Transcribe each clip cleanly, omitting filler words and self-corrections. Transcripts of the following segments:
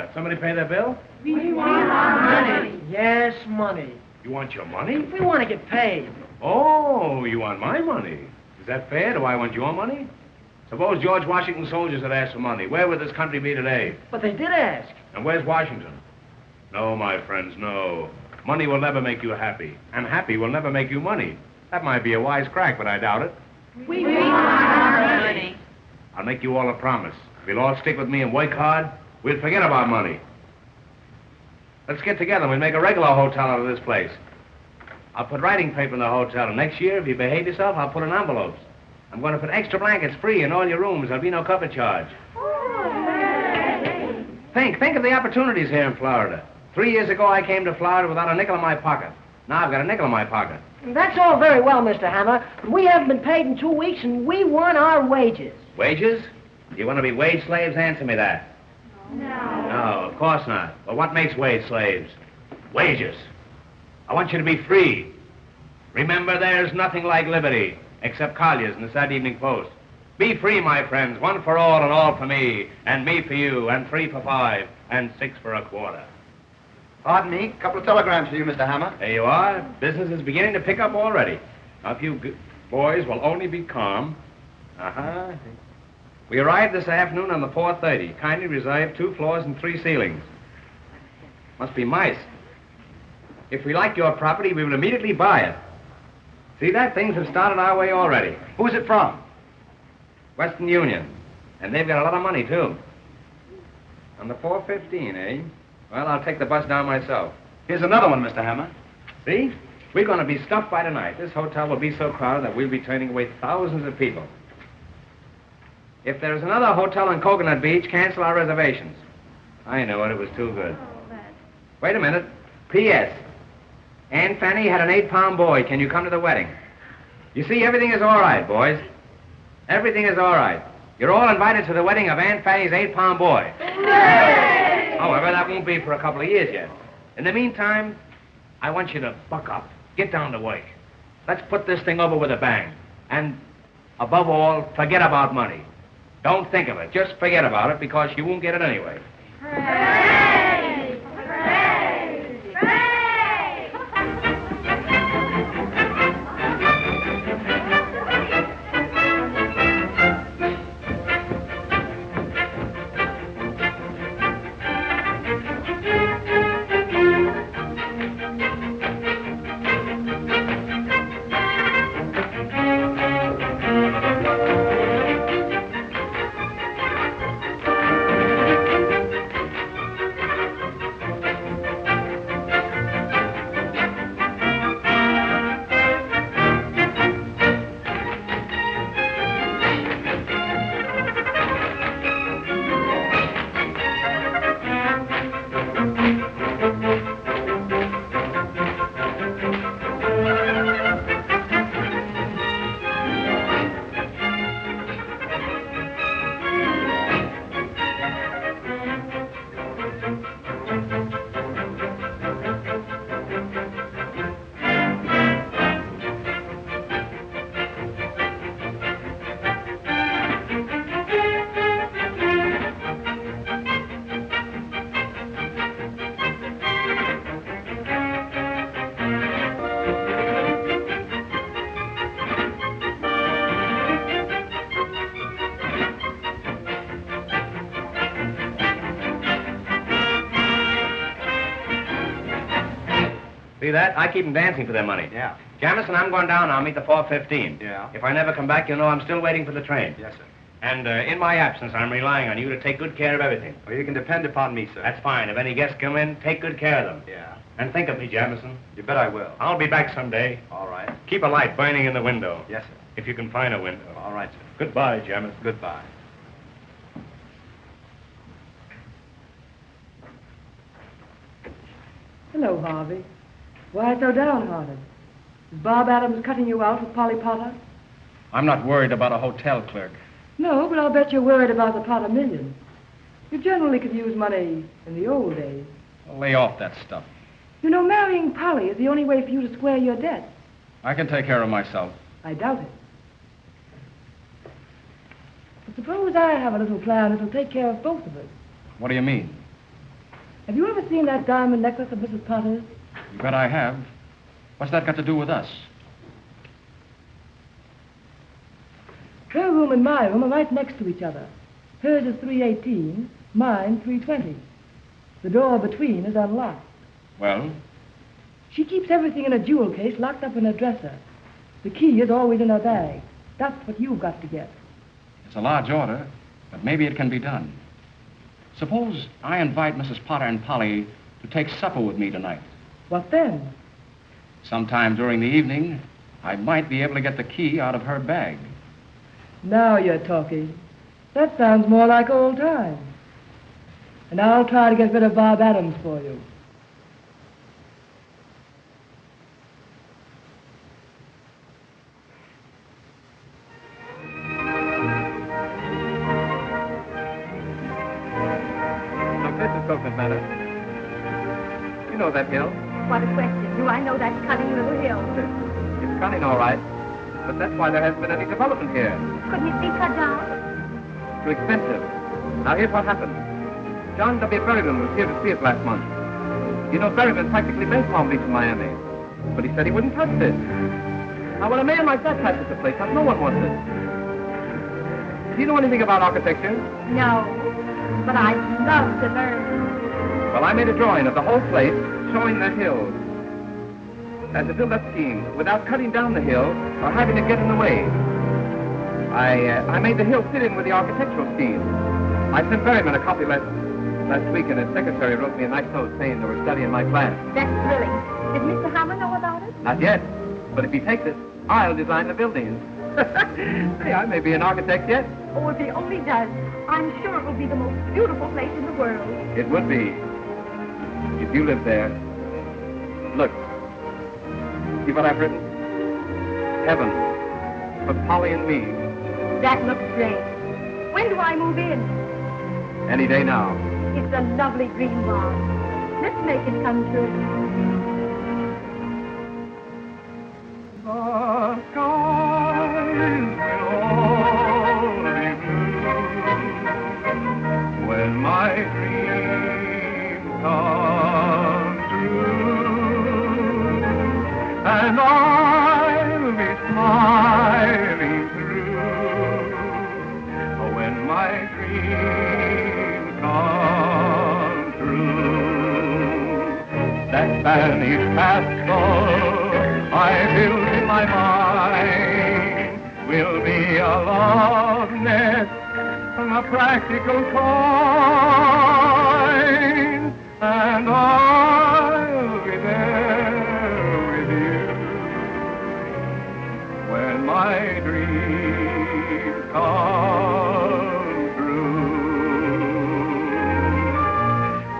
matter? Somebody pay their bill? We want our money. Yes, money. You want your money? We want to get paid. Oh, you want my money. Is that fair? Do I want your money? Suppose George Washington's soldiers had asked for money. Where would this country be today? But they did ask. And where's Washington? No, my friends, no. Money will never make you happy. And happy will never make you money. That might be a wise crack, but I doubt it. We want our money. I'll make you all a promise. If you'll all stick with me and work hard, we'll forget about money. Let's get together and we'll make a regular hotel out of this place. I'll put writing paper in the hotel, and next year, if you behave yourself, I'll put in envelopes. I'm going to put extra blankets free in all your rooms. There'll be no cover charge. Think of the opportunities here in Florida. 3 years ago, I came to Florida without a nickel in my pocket. Now I've got a nickel in my pocket. That's all very well, Mr. Hammer. We haven't been paid in 2 weeks, and we want our wages. Wages? Do you want to be wage slaves? Answer me that. No. No, of course not. Well, what makes wage slaves? Wages. I want you to be free. Remember, there's nothing like liberty, except Collier's and the Saturday Evening Post. Be free, my friends, one for all and all for me, and me for you, and 3 for 5, and 6 for a quarter. Pardon me, a couple of telegrams for you, Mr. Hammer. There you are. Business is beginning to pick up already. Now, if you boys will only be calm. We arrived this afternoon on the 4:30. Kindly reserve 2 floors and 3 ceilings. Must be mice. If we like your property, we will immediately buy it. See that? Things have started our way already. Who's it from? Western Union. And they've got a lot of money, too. On the 4:15, eh? Well, I'll take the bus down myself. Here's another one, Mr. Hammer. See? We're going to be stuffed by tonight. This hotel will be so crowded that we'll be turning away thousands of people. If there's another hotel on Coconut Beach, cancel our reservations. I know it. It was too good. Wait a minute. P.S. Aunt Fanny had an 8-pound boy. Can you come to the wedding? You see, everything is all right, boys. Everything is all right. You're all invited to the wedding of Aunt Fanny's 8-pound boy. Hooray! However, that won't be for a couple of years yet. In the meantime, I want you to buck up. Get down to work. Let's put this thing over with a bang. And, above all, forget about money. Don't think of it. Just forget about it, because you won't get it anyway. Hooray! Hooray! Hooray! See that? I keep them dancing for their money. Yeah. Jamison, I'm going down. I'll meet the 4:15. Yeah. If I never come back, you'll know I'm still waiting for the train. Yes, sir. And in my absence, I'm relying on you to take good care of everything. Well, you can depend upon me, sir. That's fine. If any guests come in, take good care of them. Yeah. And think of me, Jamison. You bet I will. I'll be back someday. All right. Keep a light burning in the window. Yes, sir. If you can find a window. All right, sir. Goodbye, Jamison. Goodbye. Hello, Harvey. Why so downhearted? Is Bob Adams cutting you out with Polly Potter? I'm not worried about a hotel clerk. No, but I'll bet you're worried about the Potter million. You generally could use money in the old days. Well, lay off that stuff. You know, marrying Polly is the only way for you to square your debt. I can take care of myself. I doubt it. But suppose I have a little plan that'll take care of both of us. What do you mean? Have you ever seen that diamond necklace of Mrs. Potter's? You bet I have. What's that got to do with us? Her room and my room are right next to each other. Hers is 318, mine 320. The door between is unlocked. Well, She keeps everything in a jewel case locked up in her dresser. The key is always in her bag. That's what you've got to get. it's a large order, but maybe it can be done. Suppose I invite Mrs. Potter and Polly to take supper with me tonight. What then? Sometime during the evening, I might be able to get the key out of her bag. Now you're talking. That sounds more like old times. And I'll try to get rid of Bob Adams for you. Look, this is Coconut Matter. You know that hill. What a question. Do I know that cunning little hill? It's cunning, all right. But that's why there hasn't been any development here. Couldn't it be cut down? Too expensive. Now, here's what happened. John W. Berryman was here to see it last month. You know, Berryman practically made Palm Beach in Miami. But he said he wouldn't touch this. Now, when a man like that touches the place, no one wants it. Do you know anything about architecture? No. But I'd love to learn. Well, I made a drawing of the whole place showing the hill. And to build that scheme without cutting down the hill or having it get in the way. I made the hill fit in with the architectural scheme. I sent Berryman a copy last week, and his secretary wrote me a nice note saying they were studying my plan. That's thrilling. Did Mr. Hammer know about it? Not yet, but if he takes it, I'll design the buildings. Hey, I may be an architect yet. Oh, if he only does, I'm sure it will be the most beautiful place in the world. It would be, if you lived there. Look, see what I've written? Heaven, for Polly and me. That looks great. When do I move in? Any day now. It's a lovely green barn. Let's make it come true. The skies will all be blue when my dreams come true, and I'll be smiling through when my dreams come true. That Spanish castle I build in my mind will be a love nest, a practical kind, and I'll be there with you when my dreams come true.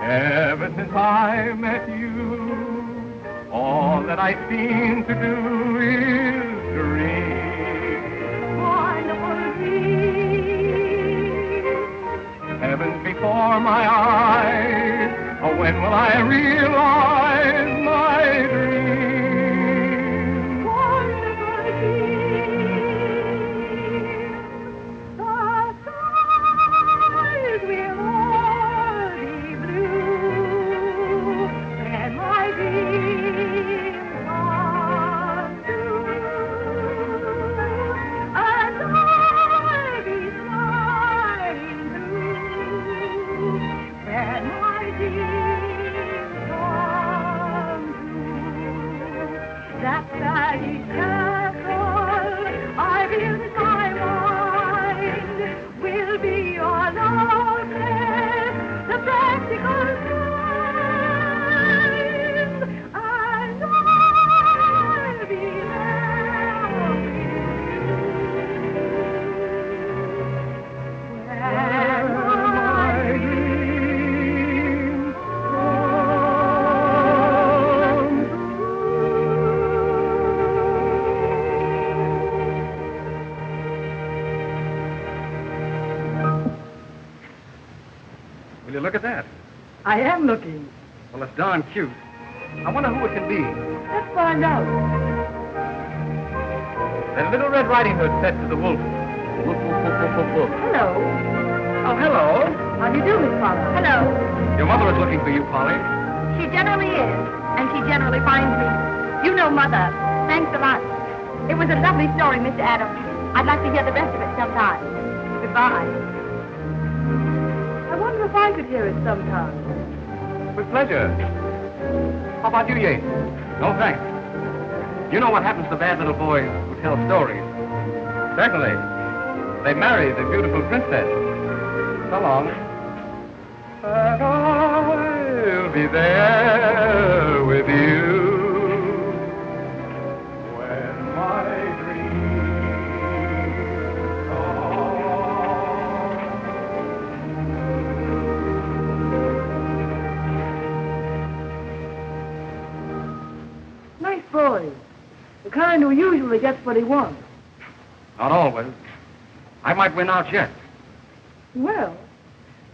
Ever since I met you, all that I seem to do is dream. Wonderful dream. Heaven's before my eyes. Oh, when will I realize my dream? Wonderful dream. The skies will all be blue. And my dream come true. And I'll be smiling through. When my dream come true. That Spanish castle I built in my mind will be your love nest, the practical kind, and I'll be there with you. When my dreams come Will you look at that? I am looking. Well, it's darn cute. I wonder who it can be. Let's find out. That Little Red Riding Hood said to the wolf. Woof, woof, woof, woof, woof, woof. Hello. Oh, hello. How do you do, Miss Potter? Hello. Your mother is looking for you, Polly. She generally is, and she generally finds me. You know Mother. Thanks a lot. It was a lovely story, Mr. Adams. I'd like to hear the rest of it sometime. Goodbye. I wonder if I could hear it sometime. With pleasure. How about you, Yates? No, thanks. You know what happens to bad little boys who tell stories. Certainly. They marry the beautiful princess. So long. And I'll be there with you when my dreams come. Nice boy. The kind who usually gets what he wants. Not always. I might win out yet. Well,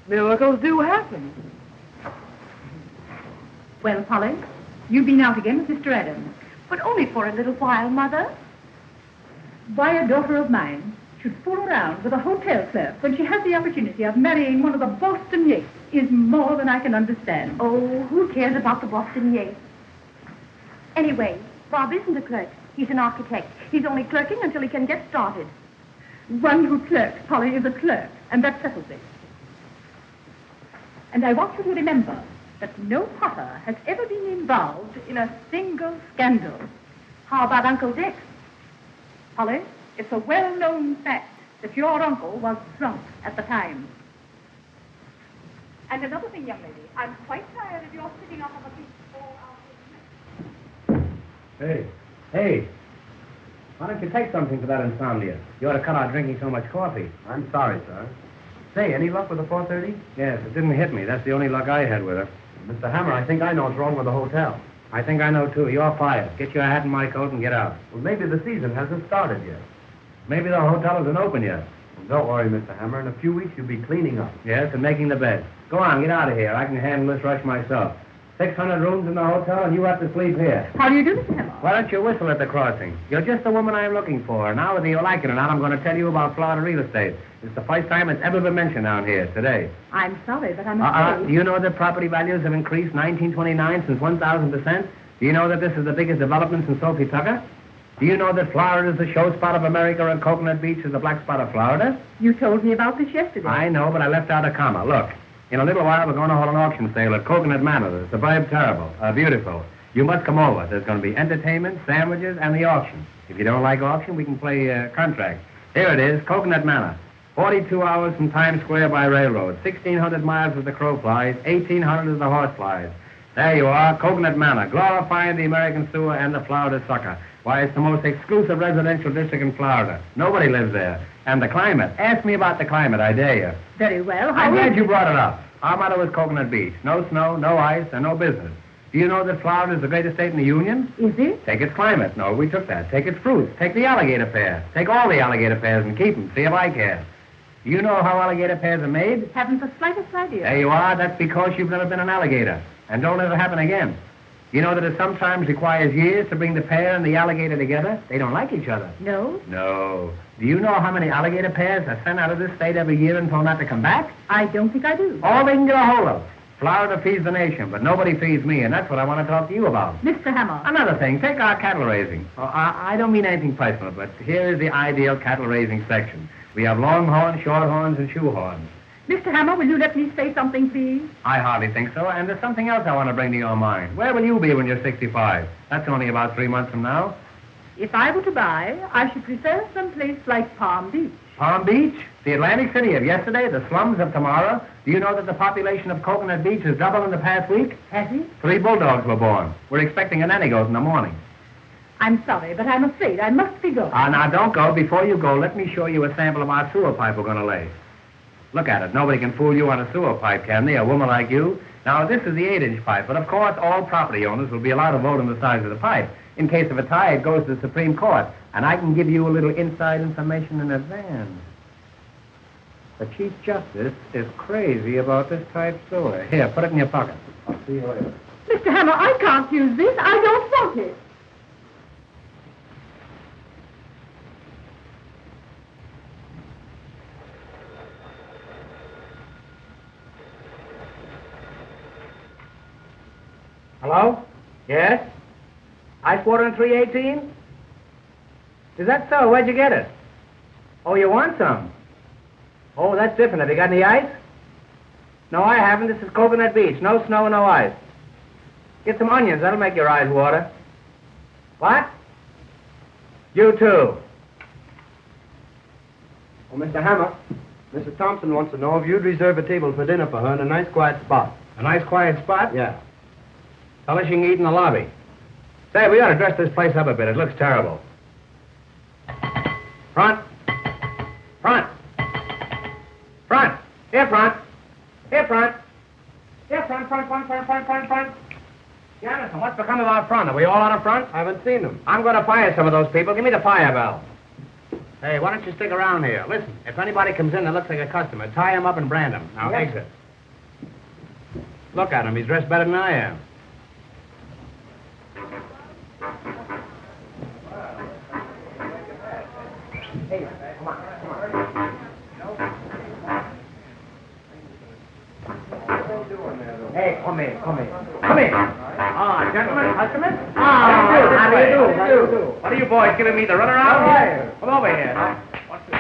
miracles do happen. Well, Polly, you've been out again with Mr. Adams. But only for a little while, Mother. Why a daughter of mine should fool around with a hotel clerk when she has the opportunity of marrying one of the Boston Yates is more than I can understand. Oh, who cares about the Boston Yates? Anyway, Bob isn't a clerk. He's an architect. He's only clerking until he can get started. One who clerks, Polly, is a clerk, and that settles it. And I want you to remember that no Potter has ever been involved in a single scandal. How about Uncle Dick? Polly, it's a well-known fact that your uncle was drunk at the time. And another thing, young lady, I'm quite tired of your sitting off of a beach all afternoon. Hey. Why don't you take something for that insomnia? You ought to cut out drinking so much coffee. I'm sorry, sir. Say, any luck with the 4:30? Yes, it didn't hit me. That's the only luck I had with her. Mr. Hammer, I think I know what's wrong with the hotel. I think I know, too. You're fired. Get your hat and my coat and get out. Well, maybe the season hasn't started yet. Maybe the hotel isn't open yet. Well, don't worry, Mr. Hammer. In a few weeks, you'll be cleaning up. Yes, and making the bed. Go on, get out of here. I can handle this rush myself. 600 rooms in the hotel, and you have to sleep here. How do you do, Mr. Hammer? Why don't you whistle at the crossing? You're just the woman I'm looking for. Now, whether you like it or not, I'm going to tell you about Florida real estate. It's the first time it's ever been mentioned down here, today. I'm sorry, but I'm afraid... Do you know that property values have increased 1929 since 1,000%? Do you know that this is the biggest development since Sophie Tucker? Do you know that Florida is the show spot of America and Coconut Beach is the black spot of Florida? You told me about this yesterday. I know, but I left out a comma. Look, in a little while, we're going to hold an auction sale at Coconut Manor. The suburb terrible, beautiful. You must come over. There's going to be entertainment, sandwiches, and the auction. If you don't like auction, we can play contract. Here it is, Coconut Manor. 42 hours from Times Square by railroad. 1,600 miles as the crow flies. 1,800 as the horse flies. There you are, Coconut Manor, glorifying the American sewer and the Florida sucker. Why, it's the most exclusive residential district in Florida. Nobody lives there. And the climate. Ask me about the climate, I dare you. Very well. I'm glad you brought it up. Our motto is Coconut Beach. No snow, no ice, and no business. Do you know that Florida is the greatest state in the Union? Is it? Take its climate. No, we took that. Take its fruits. Take the alligator pear. Take all the alligator pears and keep them. See if I care. Do you know how alligator pears are made? Haven't the slightest idea. There you are. That's because you've never been an alligator. And don't let it happen again. You know that it sometimes requires years to bring the pear and the alligator together? They don't like each other. No? No. Do you know how many alligator pears are sent out of this state every year and told not to come back? I don't think I do. All they can get a hold of. Florida feeds the nation, but nobody feeds me, and that's what I want to talk to you about. Mr. Hammer. Another thing, take our cattle raising. Oh, I don't mean anything personal, but here is the ideal cattle raising section. We have longhorns, shorthorns, and shoehorns. Mr. Hammer, will you let me say something, please? I hardly think so, and there's something else I want to bring to your mind. Where will you be when you're 65? That's only about 3 months from now. If I were to buy, I should prefer some place like Palm Beach. Palm Beach? The Atlantic City of yesterday, the slums of tomorrow. Do you know that the population of Coconut Beach has doubled in the past week? Has it? 3 bulldogs were born. We're expecting a nanny goat in the morning. I'm sorry, but I'm afraid I must be going. Now, don't go. Before you go, let me show you a sample of our sewer pipe we're going to lay. Look at it. Nobody can fool you on a sewer pipe, can they? A woman like you. Now, this is the 8-inch pipe, but of course, all property owners will be allowed to vote on the size of the pipe. In case of a tie, it goes to the Supreme Court, and I can give you a little inside information in advance. The Chief Justice is crazy about this type sewer. Here, put it in your pocket. I'll see you later. Mr. Hammer, I can't use this. I don't want it. Hello? Yes? Ice water in 318? Is that so? Where'd you get it? Oh, you want some? Oh, that's different. Have you got any ice? No, I haven't. This is Coconut Beach. No snow, no ice. Get some onions. That'll make your eyes water. What? You too. Oh, Mr. Hammer, Mrs. Thompson wants to know if you'd reserve a table for dinner for her in a nice quiet spot. A nice quiet spot? Yeah. Tell her she can eat in the lobby. Say, we ought to dress this place up a bit. It looks terrible. Front. Front. Front. Here, front. Here, front. Here, front. Jonathan, what's become of our front? Are we all out of front? I haven't seen them. I'm going to fire some of those people. Give me the fire bell. Hey, why don't you stick around here? Listen, if anybody comes in that looks like a customer, tie him up and brand him. Now, exit. Look at him. He's dressed better than I am. Hey, come on. Hey, come in. Ah, gentlemen, customers? How do you do? What are you boys giving me the runaround? Come over here. Now, what's this?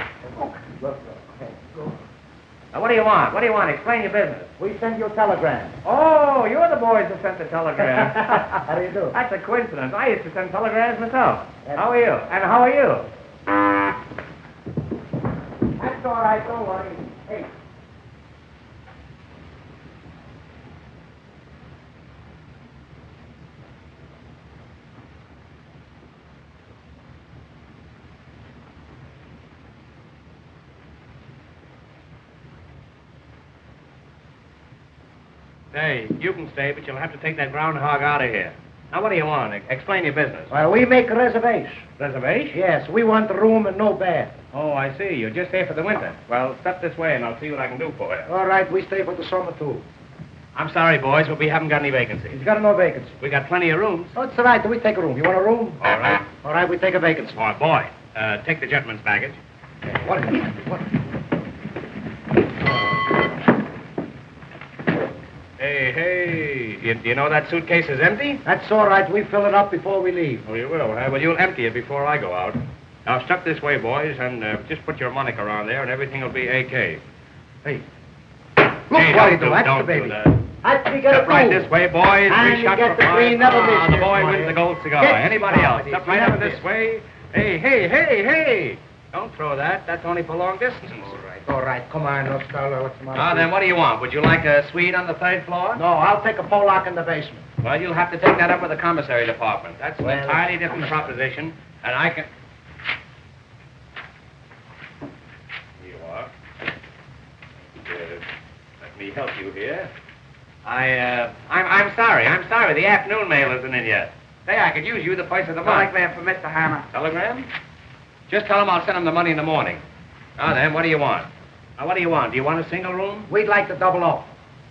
Now, what do you want? Explain your business. We send you a telegram. Oh, you're the boys who sent the telegram. How do you do? That's a coincidence. I used to send telegrams myself. How are you? And how are you? That's all right, don't worry. Hey. Hey, you can stay, but you'll have to take that groundhog out of here. Now, what do you want? Explain your business. Well, we make a reservation. Reservation? Yes, we want the room and no bed. Oh, I see. You're just here for the winter. Well, step this way, and I'll see what I can do for you. All right, we stay for the summer, too. I'm sorry, boys, but we haven't got any vacancies. He's got no vacancy. We got plenty of rooms. Oh, it's all right. We take a room. You want a room? All right. All right, we take a vacancy. Oh, boy. Take the gentleman's baggage. What is it? What? Hey. You know that suitcase is empty? That's all right. We fill it up before we leave. Oh, you will, huh? Well, you'll empty it before I go out. Now, step this way, boys, and just put your moniker on there, and everything will be A.K. Hey. Look, Hey, what do that's don't the baby. do that. That's we got Step right this way, boys. And 3 you shots get for the 5. green, never miss The this boy morning. wins the gold cigar. Get Anybody else? started. Step right Never up this miss. way. Hey. Don't throw that. That's only for long distance. All right, come on, no fella. What's the matter? Now, then, what do you want? Would you like a suite on the 3rd floor? No, I'll take a Pollock in the basement. Well, you'll have to take that up with the commissary department. That's an Well, entirely different proposition, and I can... Here you are. Let me help you here. I'm sorry. The afternoon mail isn't in yet. Say, I could use you the price of the month. Telegram for Mr. Hammer. Telegram? Just tell him I'll send him the money in the morning. Now then, what do you want? Now, what do you want? Do you want a single room? We'd like to double up.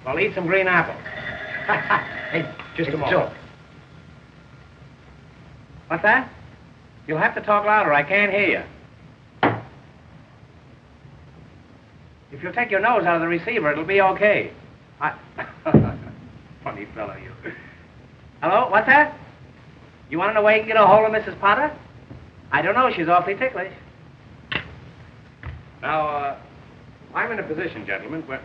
Well, eat some green apples. Hey, Just it's a moment. joke. What's that? You'll have to talk louder. I can't hear you. If you'll take your nose out of the receiver, it'll be okay. Funny fellow, you. Hello? What's that? You want to know where you can get a hold of Mrs. Potter? I don't know. She's awfully ticklish. Now, I'm in a position, gentlemen, where...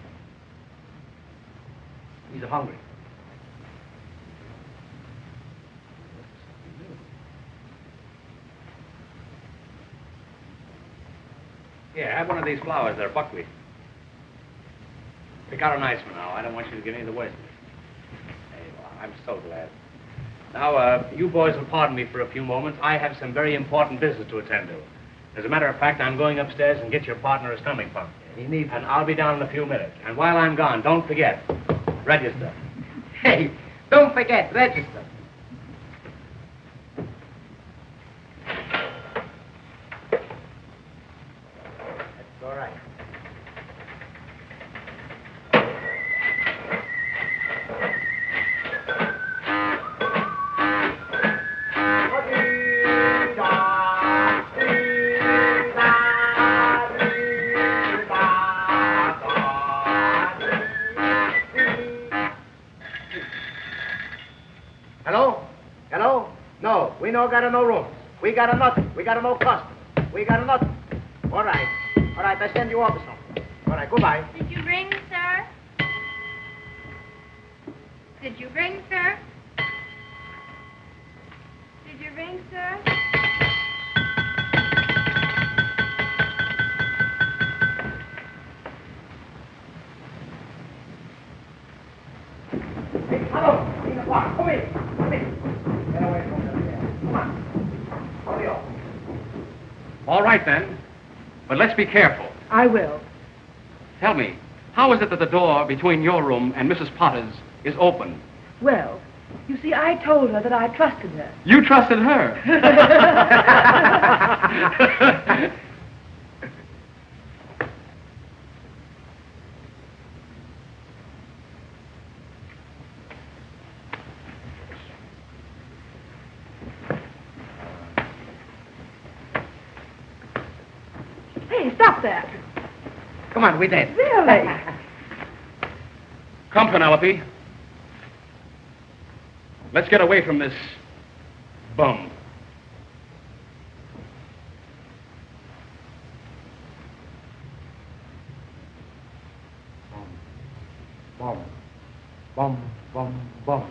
He's hungry. Yeah, have one of these flowers. They're buckwheat. Pick out a nice one now. I don't want you to get any of the worst of it. Hey, well, I'm so glad. Now, you boys will pardon me for a few moments. I have some very important business to attend to. As a matter of fact, I'm going upstairs and get your partner a stomach pump. He needs And I'll be down in a few minutes. And while I'm gone, don't forget, register. Hey, don't forget, register. That's all right. Hello? Hello? No, we no got no rooms. We got a nothing. We got a no custom. We got a nothing. All right. All right, I send you off or something. All right, goodbye. Did you ring, sir? Did you ring, sir? Did you ring, sir? Hey, hello. Come in. Come in. Get away from there. Come on. Hurry up. All right, then. But let's be careful. I will. Tell me, how is it that the door between your room and Mrs. Potter's is open? Well, you see, I told her that I trusted her. You trusted her. Hey, stop that. Come on, we did. Really? Come, Penelope. Let's get away from this bum. Bum, bum, bum, bum.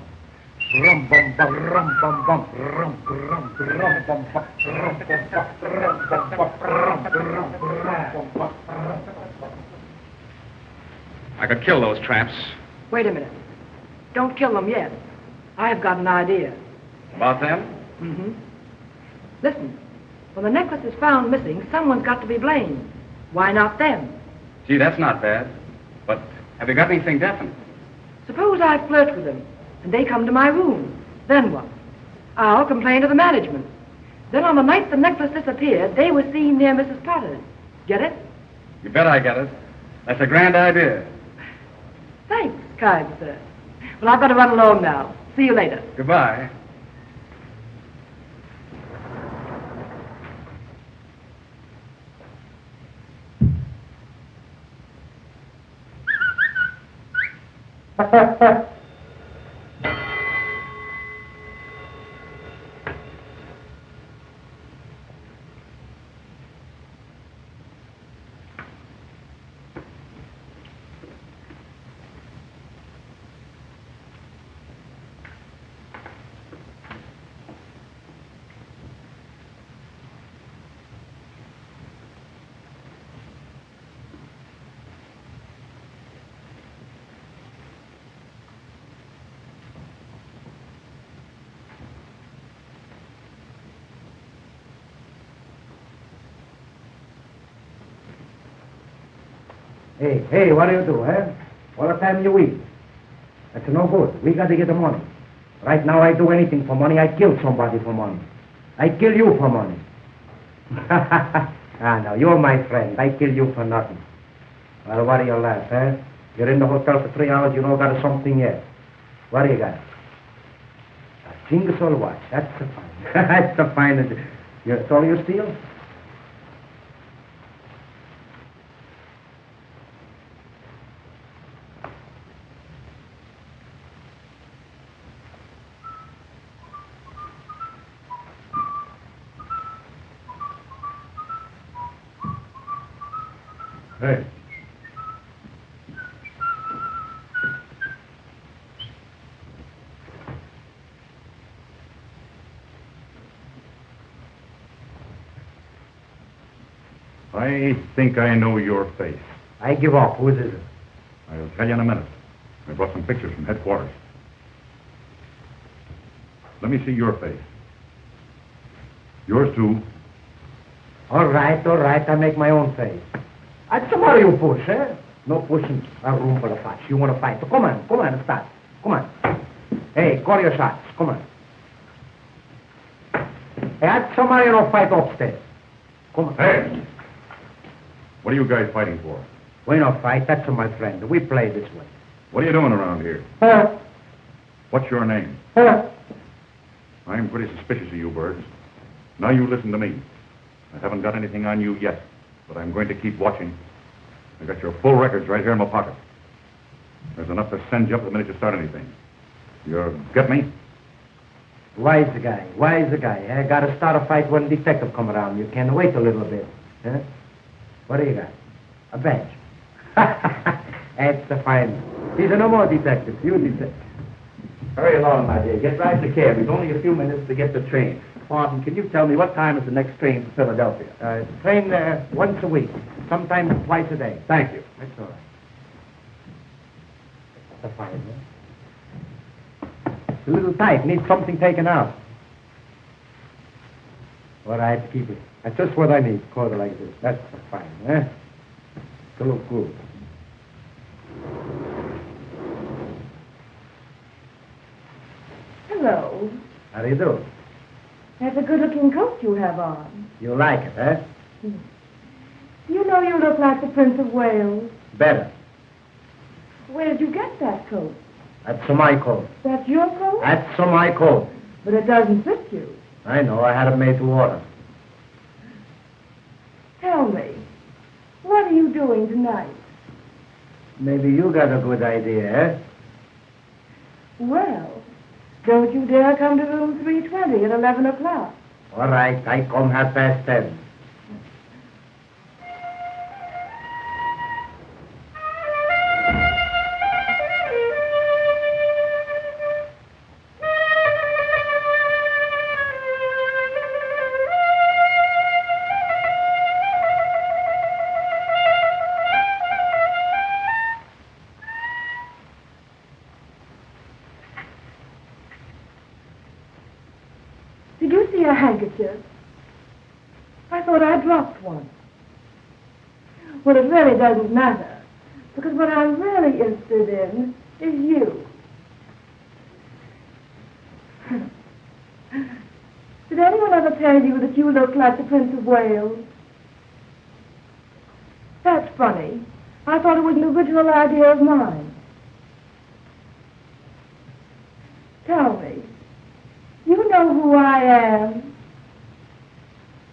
Rum, bum, bum, rum, bum, bum, rum, rum, rum, bum, bum, rum, bum, bum, rum, bum, bum, rum, rum, bum, bum. I could kill those tramps. Wait a minute. Don't kill them yet. I've got an idea. About them? Mm-hmm. Listen, when the necklace is found missing, someone's got to be blamed. Why not them? Gee, that's not bad. But have you got anything definite? Suppose I flirt with them, and they come to my room. Then what? I'll complain to the management. Then on the night the necklace disappeared, they were seen near Mrs. Potter's. Get it? You bet I get it. That's a grand idea. Thanks, kind sir. Well, I've got to run along now. See you later. Goodbye. Hey, what do you do, eh? All the time you eat. That's no good. We got to get the money. Right now, I do anything for money. I kill somebody for money. I kill you for money. No, you're my friend. I kill you for nothing. Well, what do you laugh, eh? You're in the hotel for 3 hours, you don't got something yet. What do you got? A Jingle watch. That's the fine. That's the finest. That's all you steal? Hey. I think I know your face. I give up. Who is it? I'll tell you in a minute. I brought some pictures from headquarters. Let me see your face. Yours too. All right. I make my own face. What's the matter, you push, eh? No pushing a room full of fights. You want to fight? So come on, start. Come on. Hey, call your shots. Come on. Hey, what's the matter, you don't fight upstairs? Come on. Hey! What are you guys fighting for? We don't fight. That's my friend. We play this way. What are you doing around here? Huh? What's your name? Huh? I'm pretty suspicious of you birds. Now you listen to me. I haven't got anything on you yet, but I'm going to keep watching. I got your full records right here in my pocket. There's enough to send you up the minute you start anything. You get me? Wise guy, eh? Gotta start a fight when detective come around. You can wait a little bit. Huh? What do you got? A badge. That's the fine. These are no more detectives. You detective. Hurry along, my dear. Get right to cab. It's only a few minutes to get the train. Martin, can you tell me what time is the next train to Philadelphia? Train once a week, sometimes twice a day. Thank you. That's all right. That's a fine, huh? It's a little tight. Needs something taken out. All right, keep it. That's just what I need. Quarter like this. That's fine, huh? To look good. Hello. How do you do? That's a good-looking coat you have on. You like it, huh? You know you look like the Prince of Wales. Better. Where did you get that coat? That's my coat. That's your coat? That's my coat. But it doesn't fit you. I know. I had it made to order. Tell me, what are you doing tonight? Maybe you got a good idea, eh? Well, don't you dare come to room 320 at 11 o'clock. All right. I come 10:30. Did you see a handkerchief? I thought I dropped one. Well, it really doesn't matter, because what I'm really interested in is you. Did anyone ever tell you that you look like the Prince of Wales? That's funny. I thought it was an original idea of mine. Tell me, you know who I am?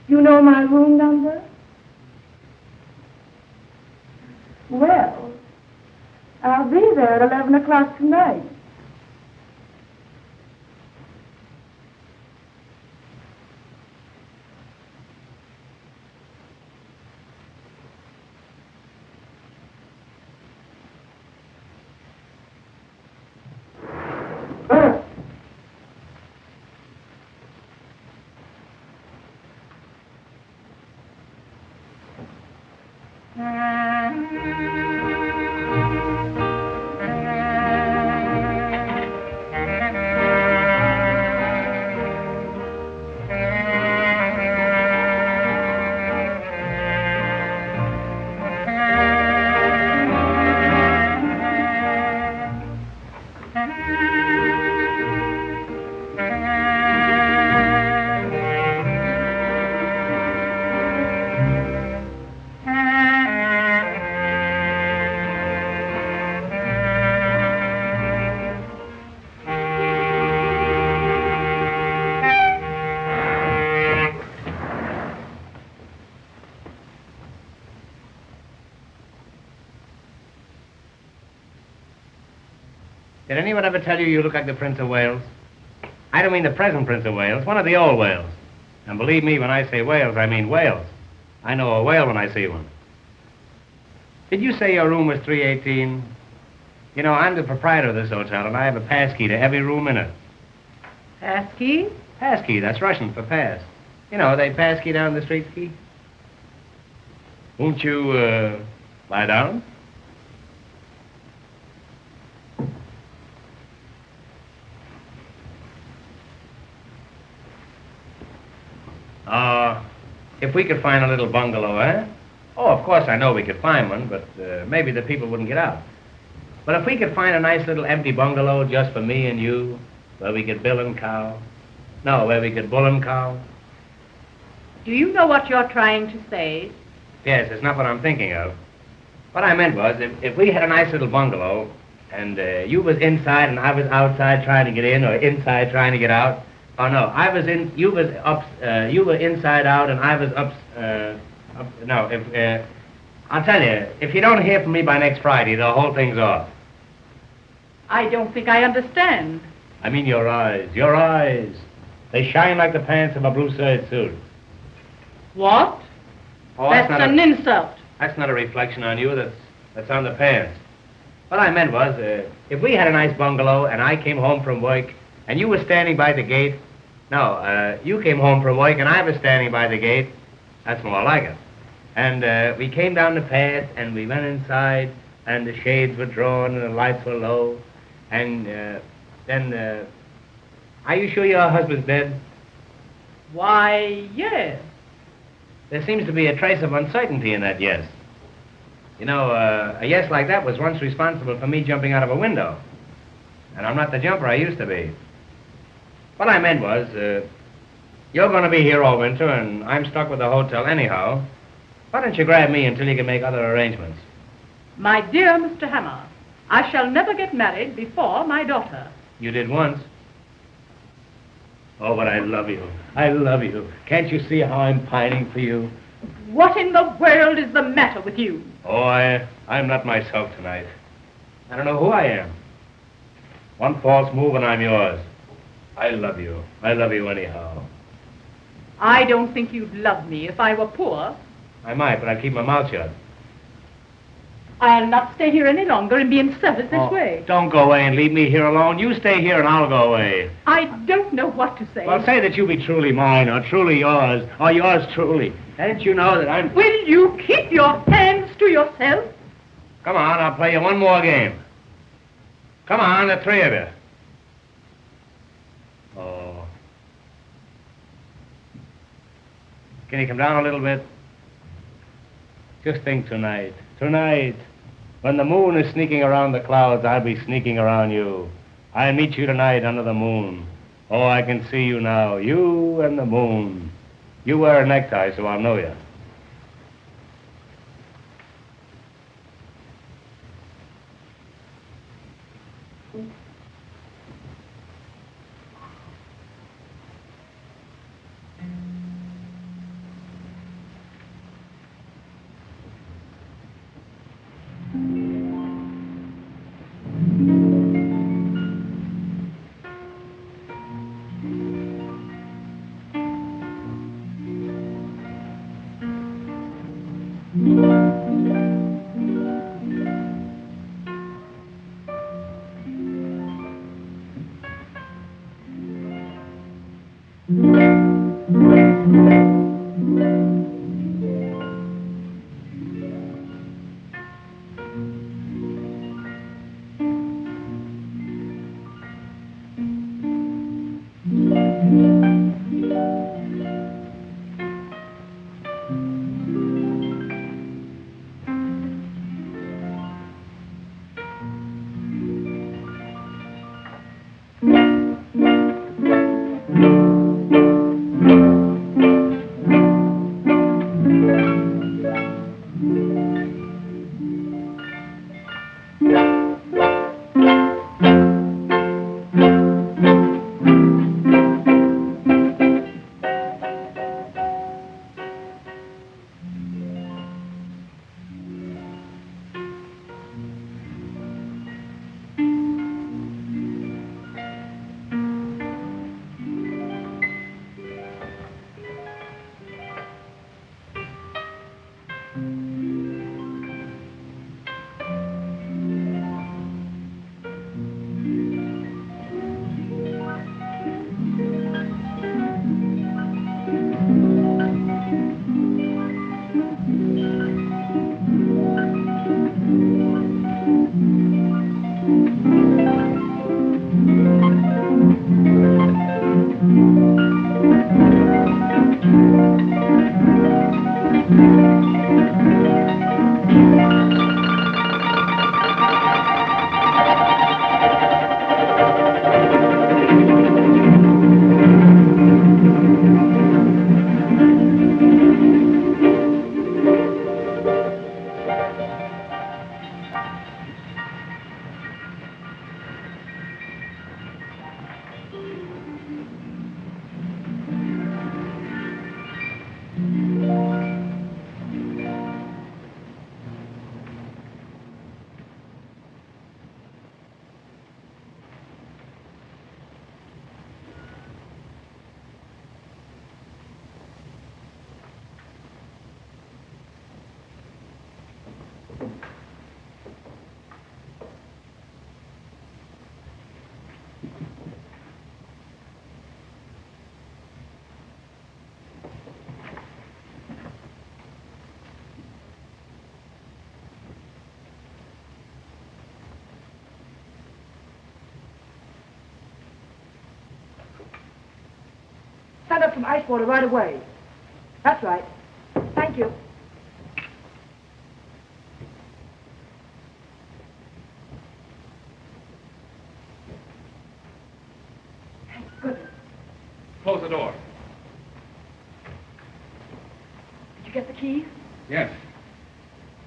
You know my room number? Well, I'll be there at 11 o'clock tonight. Did anyone ever tell you you look like the Prince of Wales? I don't mean the present Prince of Wales, one of the old Wales. And believe me, when I say Wales, I mean Wales. I know a whale when I see one. Did you say your room was 318? You know, I'm the proprietor of this hotel, and I have a pass key to every room in it. Pass key? Pass key, that's Russian for pass. You know, they pass key down the street key. Won't you, lie down? If we could find a little bungalow, eh? Oh, of course, I know we could find one, but maybe the people wouldn't get out. But if we could find a nice little empty bungalow just for me and you, where we could bill and cow. No, where we could bull and cow. Do you know what you're trying to say? Yes, it's not what I'm thinking of. What I meant was, if we had a nice little bungalow, and you was inside and I was outside trying to get in, or inside trying to get out. Oh no, I was in. You was up. You were inside out, and I was up. No, if I'll tell you, if you don't hear from me by next Friday, the whole thing's off. I don't think I understand. I mean your eyes. Your eyes. They shine like the pants of a blue serge suit. What? Oh, That's an insult. That's not a reflection on you. That's on the pants. What I meant was, if we had a nice bungalow and I came home from work and you were standing by the gate, no, you came home from work and I was standing by the gate, that's more like it. And we came down the path and we went inside and the shades were drawn and the lights were low. And then, are you sure your husband's dead? Why, yes. There seems to be a trace of uncertainty in that yes. You know, a yes like that was once responsible for me jumping out of a window. And I'm not the jumper I used to be. What I meant was, you're going to be here all winter, and I'm stuck with the hotel anyhow. Why don't you grab me until you can make other arrangements? My dear Mr. Hammer, I shall never get married before my daughter. You did once. Oh, but I love you. I love you. Can't you see how I'm pining for you? What in the world is the matter with you? Oh, I'm not myself tonight. I don't know who I am. One false move and I'm yours. I love you. I love you anyhow. I don't think you'd love me if I were poor. I might, but I'd keep my mouth shut. I'll not stay here any longer and be insulted this way. Don't go away and leave me here alone. You stay here and I'll go away. I don't know what to say. Well, say that you be truly mine or truly yours or yours truly. Don't you know that I'm... Will you keep your hands to yourself? Come on, I'll play you one more game. Come on, the three of you. Oh. Can you come down a little bit? Just think tonight. Tonight, when the moon is sneaking around the clouds, I'll be sneaking around you. I'll meet you tonight under the moon. Oh, I can see you now. You and the moon. You wear a necktie, so I'll know you. send up some ice water right away. That's right. Thank you. Thank goodness. Close the door. Did you get the keys? Yes.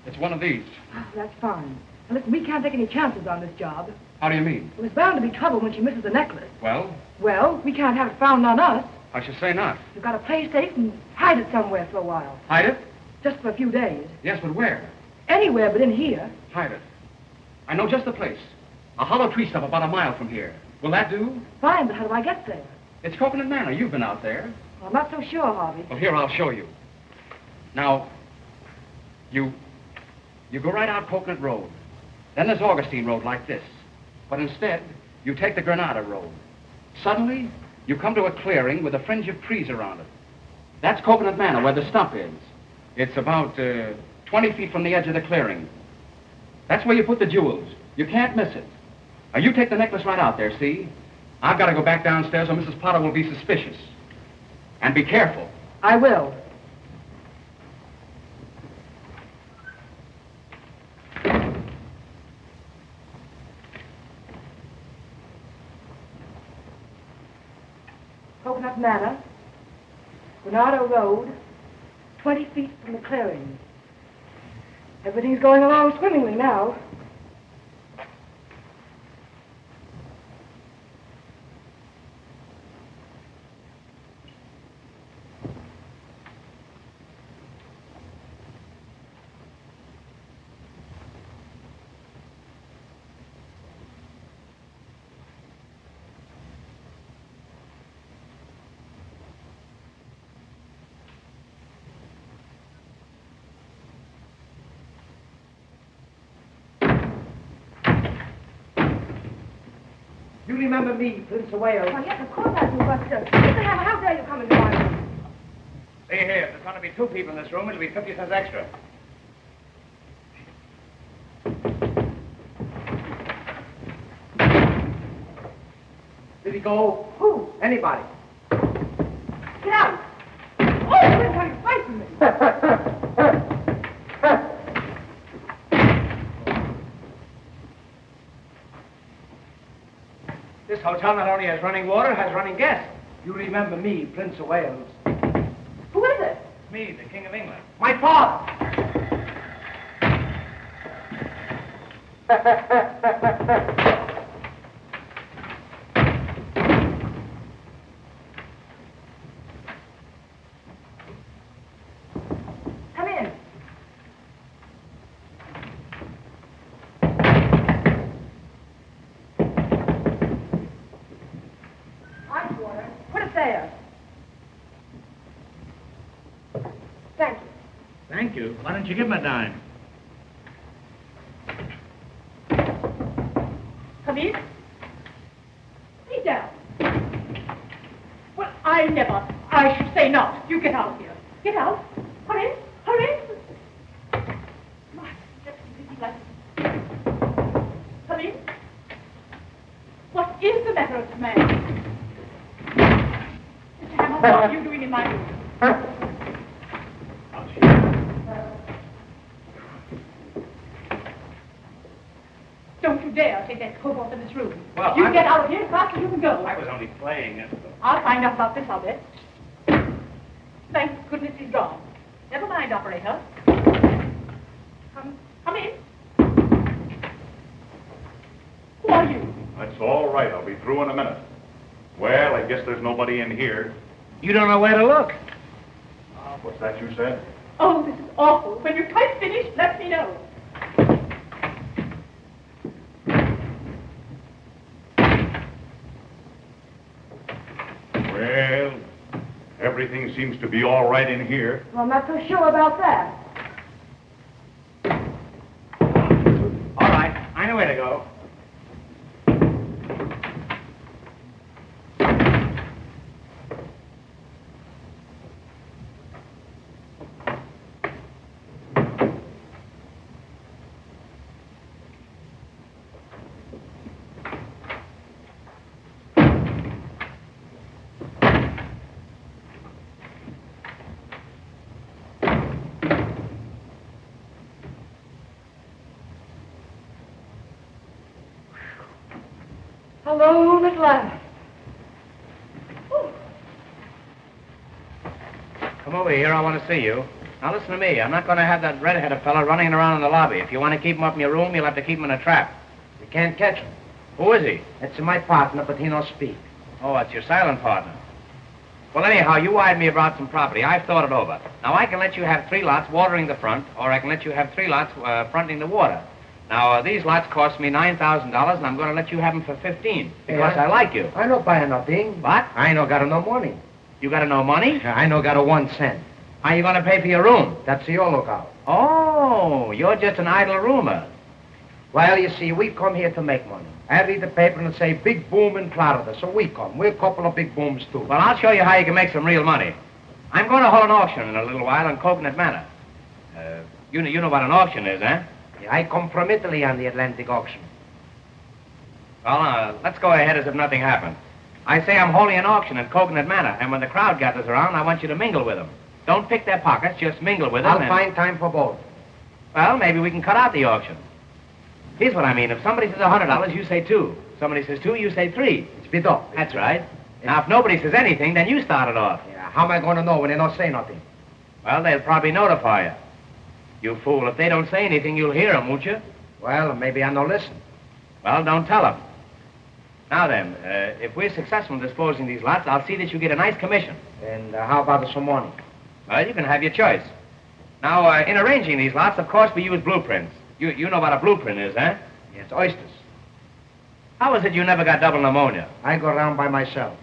It's one of these. Oh, that's fine. Now, listen, we can't take any chances on this job. How do you mean? Well, there's bound to be trouble when she misses the necklace. Well, Well, we can't have it found on us. I should say not. We've got to play safe and hide it somewhere for a while. Hide it? Just for a few days. Yes, but where? Anywhere but in here. Hide it. I know just the place. A hollow tree stump about a mile from here. Will that do? Fine, but how do I get there? It's Coconut Manor. You've been out there. Well, I'm not so sure, Harvey. Well, here, I'll show you. Now, you go right out Coconut Road. Then there's Augustine Road like this. But instead, you take the Granada Road. Suddenly, you come to a clearing with a fringe of trees around it. That's Coconut Manor, where the stump is. It's about 20 feet from the edge of the clearing. That's where you put the jewels. You can't miss it. Now, you take the necklace right out there, see? I've got to go back downstairs or Mrs. Potter will be suspicious. And be careful. I will. Coconut Manor, Granada Road, 20 feet from the clearing. Everything's going along swimmingly now. You remember me, Prince of Wales? Oh, yes, of course I do, but, Mr. Hammer, how dare you come into my room? See here, if there's going to be 2 people in this room, it'll be 50 cents extra. Did he go? Who? Anybody. Get out! Oh, you're trying to fight from me. This hotel not only has running water, has running gas. You remember me, Prince of Wales? Who is it? Me, the King of England. My father. Come in. Ice water. Put it there. Thank you. Thank you. Why don't you give him a dime? Come in. Sit down. Well, I never. I should say not. You get out of here. Get out. Hurry. Hurry. My, that's busy like. Come in. What is the matter with the man? Mr. Hammer, what are you doing in my room? Don't you dare take that coat off in this room. Well, you get out of here as fast as you can go. I was only playing. I'll find out about this, I'll bet. Thank goodness he's gone. Never mind, operator. Come in. Who are you? That's all right. I'll be through in a minute. Well, I guess there's nobody in here. You don't know where to look. What's that you said? Oh, this is awful. When you're quite finished, let me know. Well, everything seems to be all right in here. Well, I'm not so sure about that. All right, I know where to go. alone at last. Come over here. I want to see you. Now, listen to me. I'm not going to have that red-headed fella running around in the lobby. If you want to keep him up in your room, you'll have to keep him in a trap. You can't catch him. Who is he? It's my partner, but he don't speak. Oh, it's your silent partner. Well, anyhow, you wired me about some property. I've thought it over. Now, I can let you have 3 lots watering the front, or I can let you have 3 lots fronting the water. Now, these lots cost me $9,000, and I'm going to let you have them for 15 because I like you. I no buy nothing. What? I no got no money. You got no money? I no got a 1 cent. How you going to pay for your room? That's your lookout. Oh, you're just an idle roomer. Well, you see, we come here to make money. I read the paper and say big boom in Florida, so we come. We're a couple of big booms, too. Well, I'll show you how you can make some real money. I'm going to hold an auction in a little while on Coconut Manor. You know what an auction is, eh? Yeah, I come from Italy on the Atlantic auction. Well, let's go ahead as if nothing happened. I say I'm holding an auction at Coconut Manor, and when the crowd gathers around, I want you to mingle with them. Don't pick their pockets, just mingle with them. I'll find time for both. Well, maybe we can cut out the auction. Here's what I mean. If somebody says $100, you say 2. Somebody says 2, you say 3. It's bid off. That's right. Now, if nobody says anything, then you start it off. Yeah, how am I going to know when they don't say nothing? Well, they'll probably notify you. You fool, if they don't say anything, you'll hear them, won't you? Well, maybe I no listen. Well, don't tell them. Now then, if we're successful in disposing these lots, I'll see that you get a nice commission. And how about some money? Well, you can have your choice. Now, in arranging these lots, of course, we use blueprints. You know what a blueprint is, eh? Yeah, it's oysters. How is it you never got double pneumonia? I go around by myself.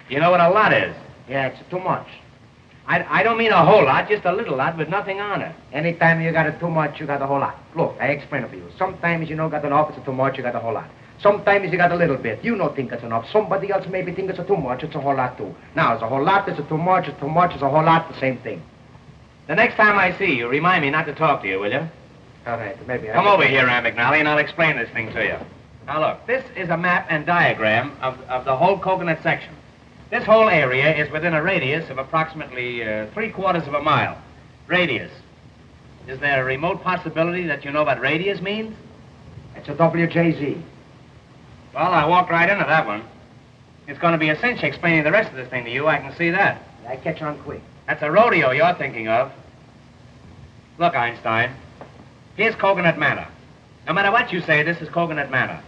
You know what a lot is? Yeah, it's too much. I don't mean a whole lot, just a little lot with nothing on it. Anytime you got it too much, you got a whole lot. Look, I explain it to you. Sometimes you don't got enough, it's too much, you got a whole lot. Sometimes you got a little bit. You don't think it's enough. Somebody else maybe think it's too much, it's a whole lot too. Now, it's a whole lot, it's too much, it's a whole lot, the same thing. The next time I see you, remind me not to talk to you, will you? All right, maybe. Come over here, Aunt McNally, and I'll explain this thing to you. Now, look, this is a map and diagram of the whole Coconut section. This whole area is within a radius of approximately 3/4 of a mile. Radius. Is there a remote possibility that you know what radius means? It's a WJZ. Well, I walked right into that one. It's going to be a cinch explaining the rest of this thing to you. I can see that. I catch on quick. That's a rodeo you're thinking of. Look, Einstein, here's Coconut Manor. No matter what you say, this is Coconut Manor.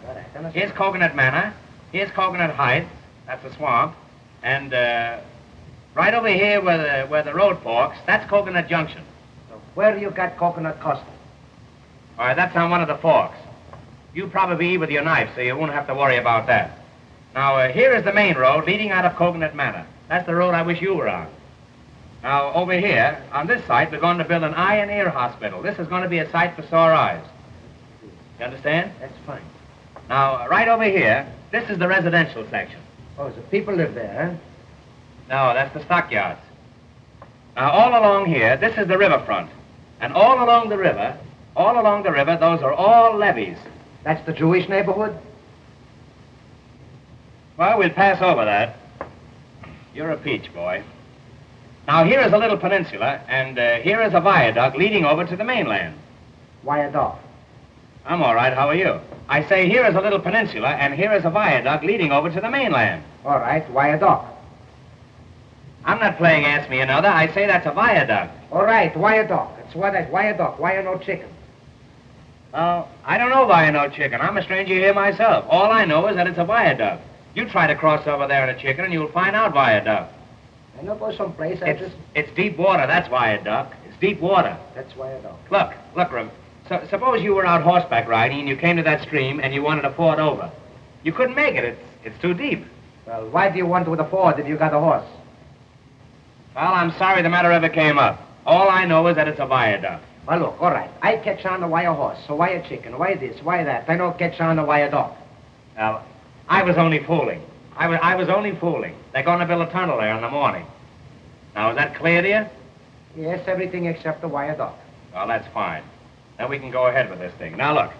Here's Coconut Manor. Here's Coconut Heights. That's a swamp. And right over here where the road forks, that's Coconut Junction. So where you got Coconut Custom? All right, that's on one of the forks. You probably eat with your knife, so you won't have to worry about that. Now, here is the main road leading out of Coconut Manor. That's the road I wish you were on. Now, over here, on this site, we're going to build an eye and ear hospital. This is going to be a site for sore eyes. You understand? That's fine. Now, right over here, this is the residential section. Oh, so people live there, huh? No, that's the stockyards. Now, all along here, this is the riverfront. And all along the river, those are all levees. That's the Jewish neighborhood? Well, we'll pass over that. You're a peach, boy. Now, here is a little peninsula, and here is a viaduct leading over to the mainland. Viaduct. I'm all right. How are you? I say here is a little peninsula, and here is a viaduct leading over to the mainland. All right, viaduct. I'm not playing Ask Me Another. I say that's a viaduct. All right, viaduct. That's what I viaduct. Why you no chicken? Oh, I don't know why I know chicken. I'm a stranger here myself. All I know is that it's a viaduct. You try to cross over there in a chicken, and you'll find out viaduct. I know go someplace. It's deep water. That's viaduct. It's deep water. That's viaduct. Look, Rim. Suppose you were out horseback riding and you came to that stream and you wanted to ford over. You couldn't make it. It's too deep. Well, why do you want to with a ford if you got a horse? Well, I'm sorry the matter ever came up. All I know is that it's a viaduct. Well, look, all right. I catch on the why a horse, so why a chicken, why this, why that. I don't catch on the why a dog. Now, I was only fooling. I was only fooling. They're going to build a tunnel there in the morning. Now, is that clear to you? Yes, everything except the why a dog. Well, that's fine. Now we can go ahead with this thing. Now, look.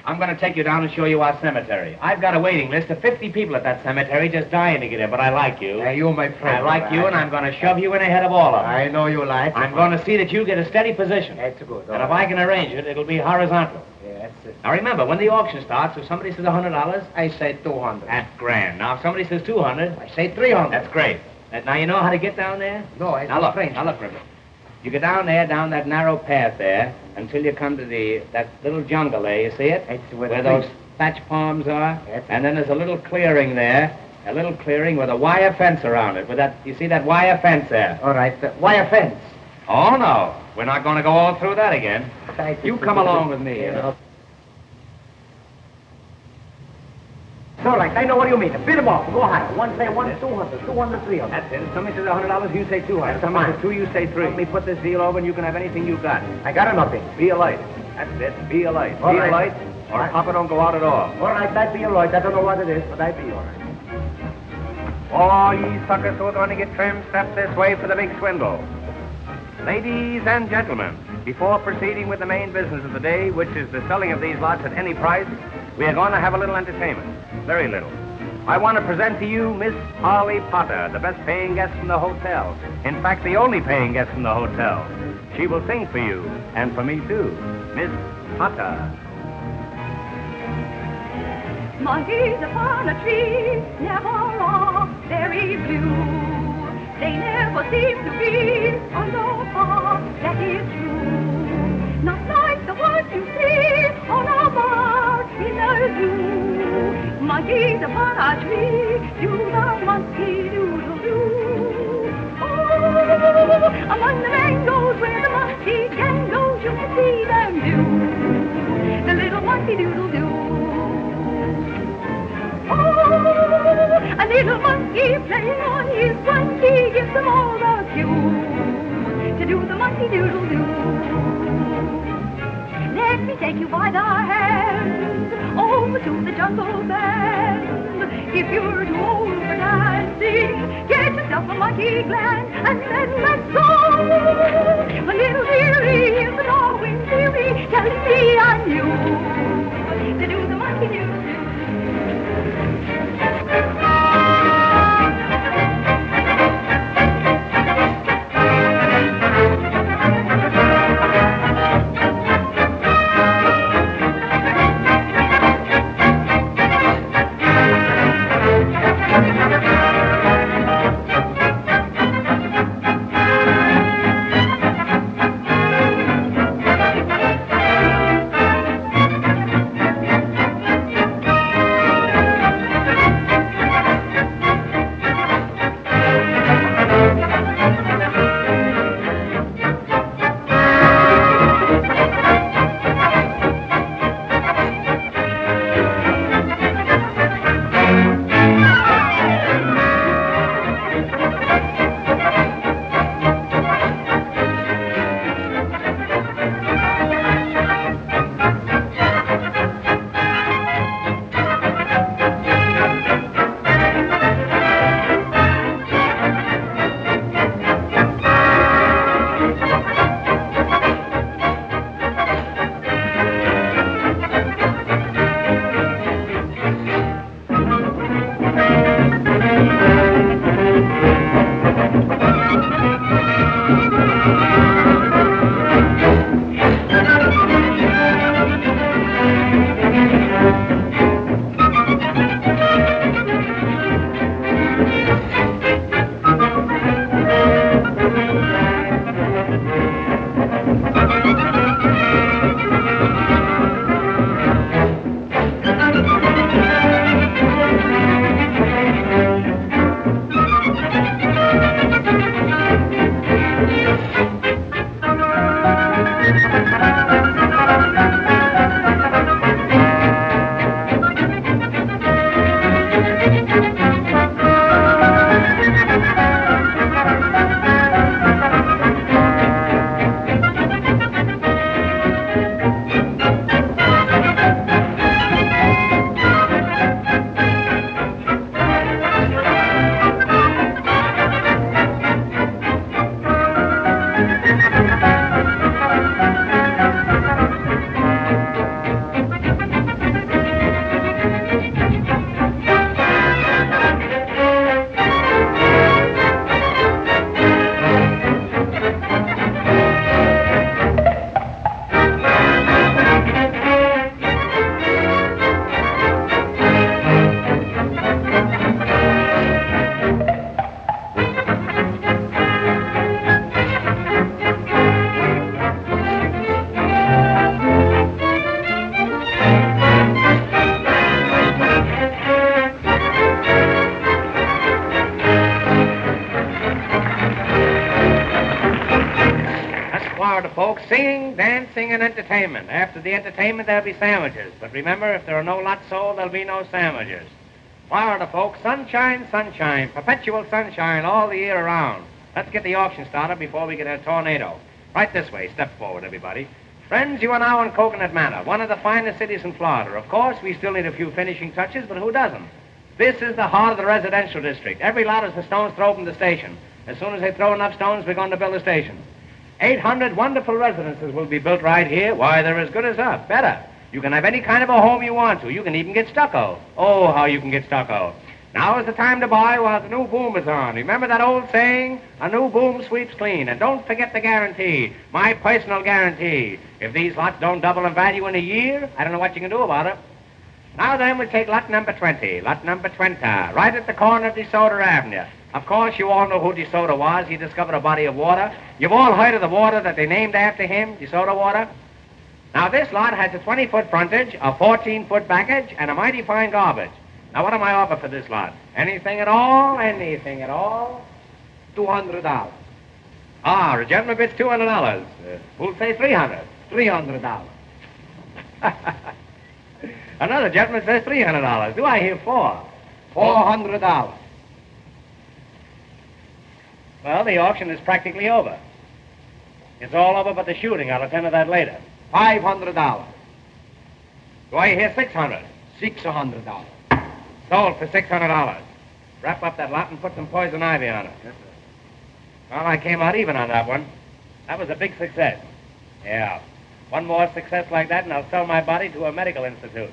I'm going to take you down and show you our cemetery. I've got a waiting list of 50 people at that cemetery just dying to get in, but I like you. Hey, you, my friend. I like you, and I'm going to shove you in ahead of all of them. I know you like. I'm going to see that you get a steady position. That's good. And if I can arrange it, it'll be horizontal. Yes. That's it. Now remember, when the auction starts, if somebody says $100, I say 200. that's grand. Now if somebody says 200, I say 300. that's great. Now you know how to get down there? No, I Now look, strange. River. You go down there, down that narrow path there, until you come to that little jungle there. You see it? It's Where those thatch palms are? Yes. And then there's a little clearing there, a little clearing with a wire fence around it. You see that wire fence there? All right, wire fence. Oh, no. We're not going to go all through that again. Thank You come along with me. Yeah. All right, I know what you mean. Bid them off. Go higher. One say 200, 200, 300. That's it. If somebody says $100, you say 200. If That's somebody fine. says 2, you say 3. Let me put this deal over and you can have anything you got. I got nothing. Be a light. That's it. Be a light. All Be right. a light, or Right. Papa don't go out at all. All right, I'd be all right. I don't know what it is, but I'd be all right. All ye suckers who are going to get trimmed, step this way for the big swindle. Ladies and gentlemen, before proceeding with the main business of the day, which is the selling of these lots at any price, we are going to have a little entertainment. Very little. I want to present to you Miss Polly Potter, the best paying guest in the hotel. In fact, the only paying guest in the hotel. She will sing for you, and for me too. Miss Potter. Monkeys upon a tree never are very blue. They never seem to be on the bar, that is true. Not like the ones you see on a bar in the zoo. Monkeys upon a tree, do the monkey doodle-doo. Oh, among the mangoes where the monkey can go, you can see them do. The little monkey doodle-doo. Oh, a little monkey playing on his monkey gives them all the cue to do the monkey doodle doo. Let me take you by the hand over to the jungle band. If you're too old for dancing, get yourself a monkey gland and then let's go. A little weary is the Darwin theory telling me I knew to do the monkey doodle doo. folks, singing, dancing, and entertainment. After the entertainment, there'll be sandwiches. But remember, if there are no lots sold, there'll be no sandwiches. Florida, folks, sunshine, sunshine, perpetual sunshine all the year around. Let's get the auction started before we get a tornado. Right this way. Step forward, everybody. Friends, you are now in Coconut Manor, one of the finest cities in Florida. Of course, we still need a few finishing touches, but who doesn't? This is the heart of the residential district. Every lot is the stones throw from the station. As soon as they throw enough stones, we're going to build a station. 800 wonderful residences will be built right here. Why, they're as good as up. Better. You can have any kind of a home you want to. You can even get stucco. Oh, how you can get stucco. Now is the time to buy while the new boom is on. Remember that old saying? A new boom sweeps clean. And don't forget the guarantee. My personal guarantee. If these lots don't double in value in a year, I don't know what you can do about it. Now then, we take lot number 20. Lot number 20. Right at the corner of DeSoto Avenue. Of course, you all know who DeSoto was. He discovered a body of water. You've all heard of the water that they named after him, DeSoto water. Now, this lot has a 20-foot frontage, a 14-foot backage, and a mighty fine garbage. Now, what am I offer for this lot? Anything at all? Anything at all? $200. Ah, a gentleman bids $200. Who'll say $300? $300. Another gentleman says $300. Do I hear four? $400. Well, the auction is practically over. It's all over but the shooting. I'll attend to that later. $500. Do I hear $600? $600. Sold for $600. Wrap up that lot and put some poison ivy on it. Yes, sir. Well, I came out even on that one. That was a big success. Yeah. One more success like that, and I'll sell my body to a medical institute.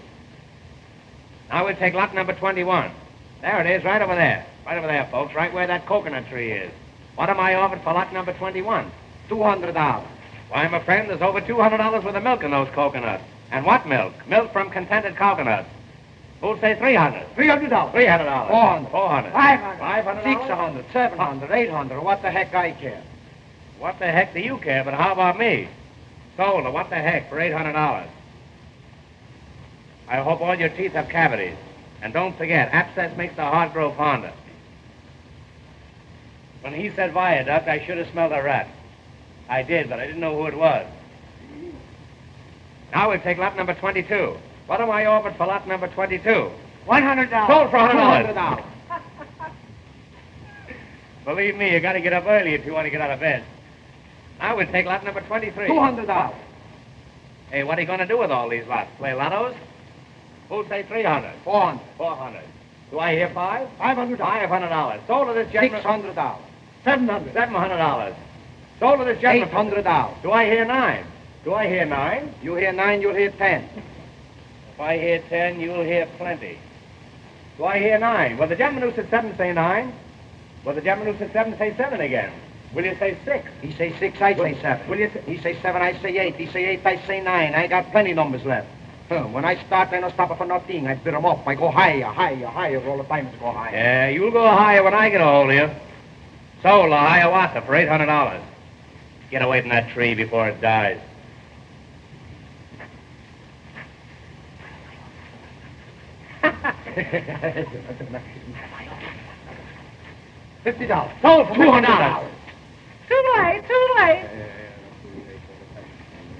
Now we'll take lot number 21. There it is, right over there. Right over there, folks, right where that coconut tree is. What am I offered for lot number 21? $200. Why, my friend, there's over $200 worth of milk in those coconuts. And what milk? Milk from contented coconuts. Who'll say $300? $300. $300. $400. $400. $500. $500. $600. $700. $800. What the heck I care? What the heck do you care? But how about me? Sold her. What the heck for $800? I hope all your teeth have cavities. And don't forget, abscess makes the heart grow fonder. When he said viaduct, I should have smelled a rat. I did, but I didn't know who it was. Now we'll take lot number 22. What am I offered for lot number 22? $100. Sold for $100. $200. Believe me, you got to get up early if you want to get out of bed. Now we'll take lot number 23. $200. Hey, what are you going to do with all these lots? Play lottos? Who'll say $300? $400. $400. Do I hear five? $500. $500. Sold to this gentleman. $600. $700. $700. Sold to this gentleman. $800. Do I hear nine? Do I hear nine? You hear 9, you'll hear 10. If I hear 10, you'll hear plenty. Do I hear 9? Well, the gentleman who said 7 say 9. Well, the gentleman who said 7 say 7 again. Will you say 6? He say 6, I say 7. Will you say... He say 7, I say 8. He say 8, I say 9. I got plenty numbers left. When I start, I don't stop for nothing. I bid them up. I go higher, higher, higher. All the time I go higher. Yeah, you'll go higher when I get a hold of you. Sold a Hiawatha for $800. Get away from that tree before it dies. $50. Sold for $200. Too late, too late.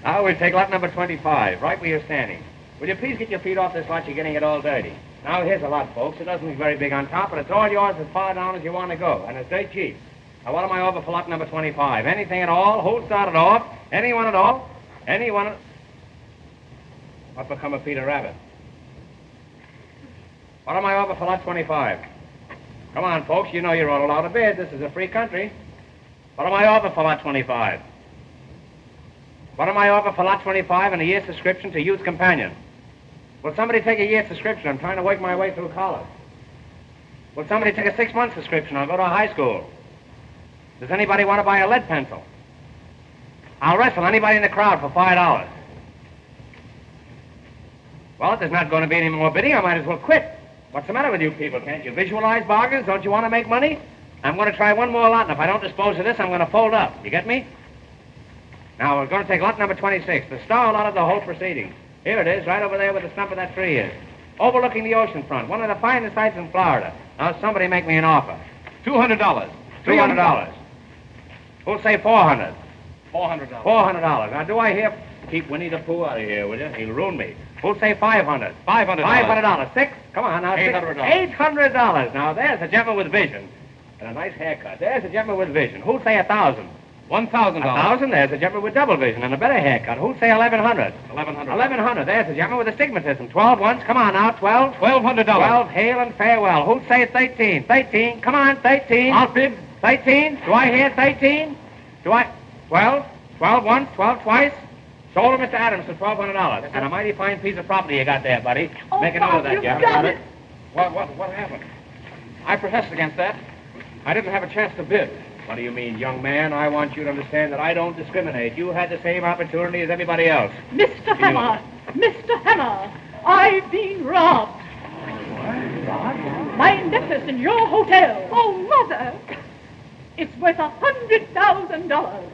Now we'll take lot number 25, right where you're standing. Will you please get your feet off this lot? You're getting it all dirty. Now here's a lot, folks. It doesn't look very big on top, but it's all yours as far down as you want to go, and it's dirt cheap. Now what am I over for lot number 25? Anything at all? Who'll start it off? Anyone at all? Anyone at... What become of Peter Rabbit? What am I over for lot 25? Come on, folks. You know you're all allowed to bid. This is a free country. What am I over for lot 25? What am I over for lot 25 and a year's subscription to Youth Companion? Will somebody take a year's subscription? I'm trying to work my way through college. Will somebody take a 6-month subscription? I'll go to a high school. Does anybody want to buy a lead pencil? I'll wrestle anybody in the crowd for $5. Well, if there's not going to be any more bidding, I might as well quit. What's the matter with you people? Can't you visualize bargains? Don't you want to make money? I'm going to try one more lot, and if I don't dispose of this, I'm going to fold up. You get me? Now, we're going to take lot number 26, the star lot of the whole proceeding. Here it is, right over there where the stump of that tree is. Overlooking the ocean front, one of the finest sights in Florida. Now, somebody make me an offer. $200. $300. Who'll say $400? $400. $400. Now, do I hear... Keep Winnie the Pooh out of here, will you? He'll ruin me. Who'll say $500? $500. Six? Come on now. $800. $800. Now, there's a gentleman with vision. And a nice haircut. There's a gentleman with vision. Who'll say $1,000? $1,000. $1,000. There's a gentleman with double vision and a better haircut. Who'll say $1,100? $1,100. $1,100. There's a gentleman with astigmatism. 12 once. Come on now. 12. $1,200. 12. Hail and farewell. Who'll say 13? 13. Come on. 13. I'll bid. 13. Do I hear 13? Do I? 12. 12 once. 12 twice. Sold to Mr. Adams for $1,200. And a mighty fine piece of property you got there, buddy. Oh, Make a note of that, you've Jeff. got it. What happened? I protest against that. I didn't have a chance to bid. What do you mean, young man? I want you to understand that I don't discriminate. You had the same opportunity as everybody else. Mr. Hammer, Mr. Hammer, I've been robbed. My necklace in your hotel. Oh, Mother! It's worth $100,000.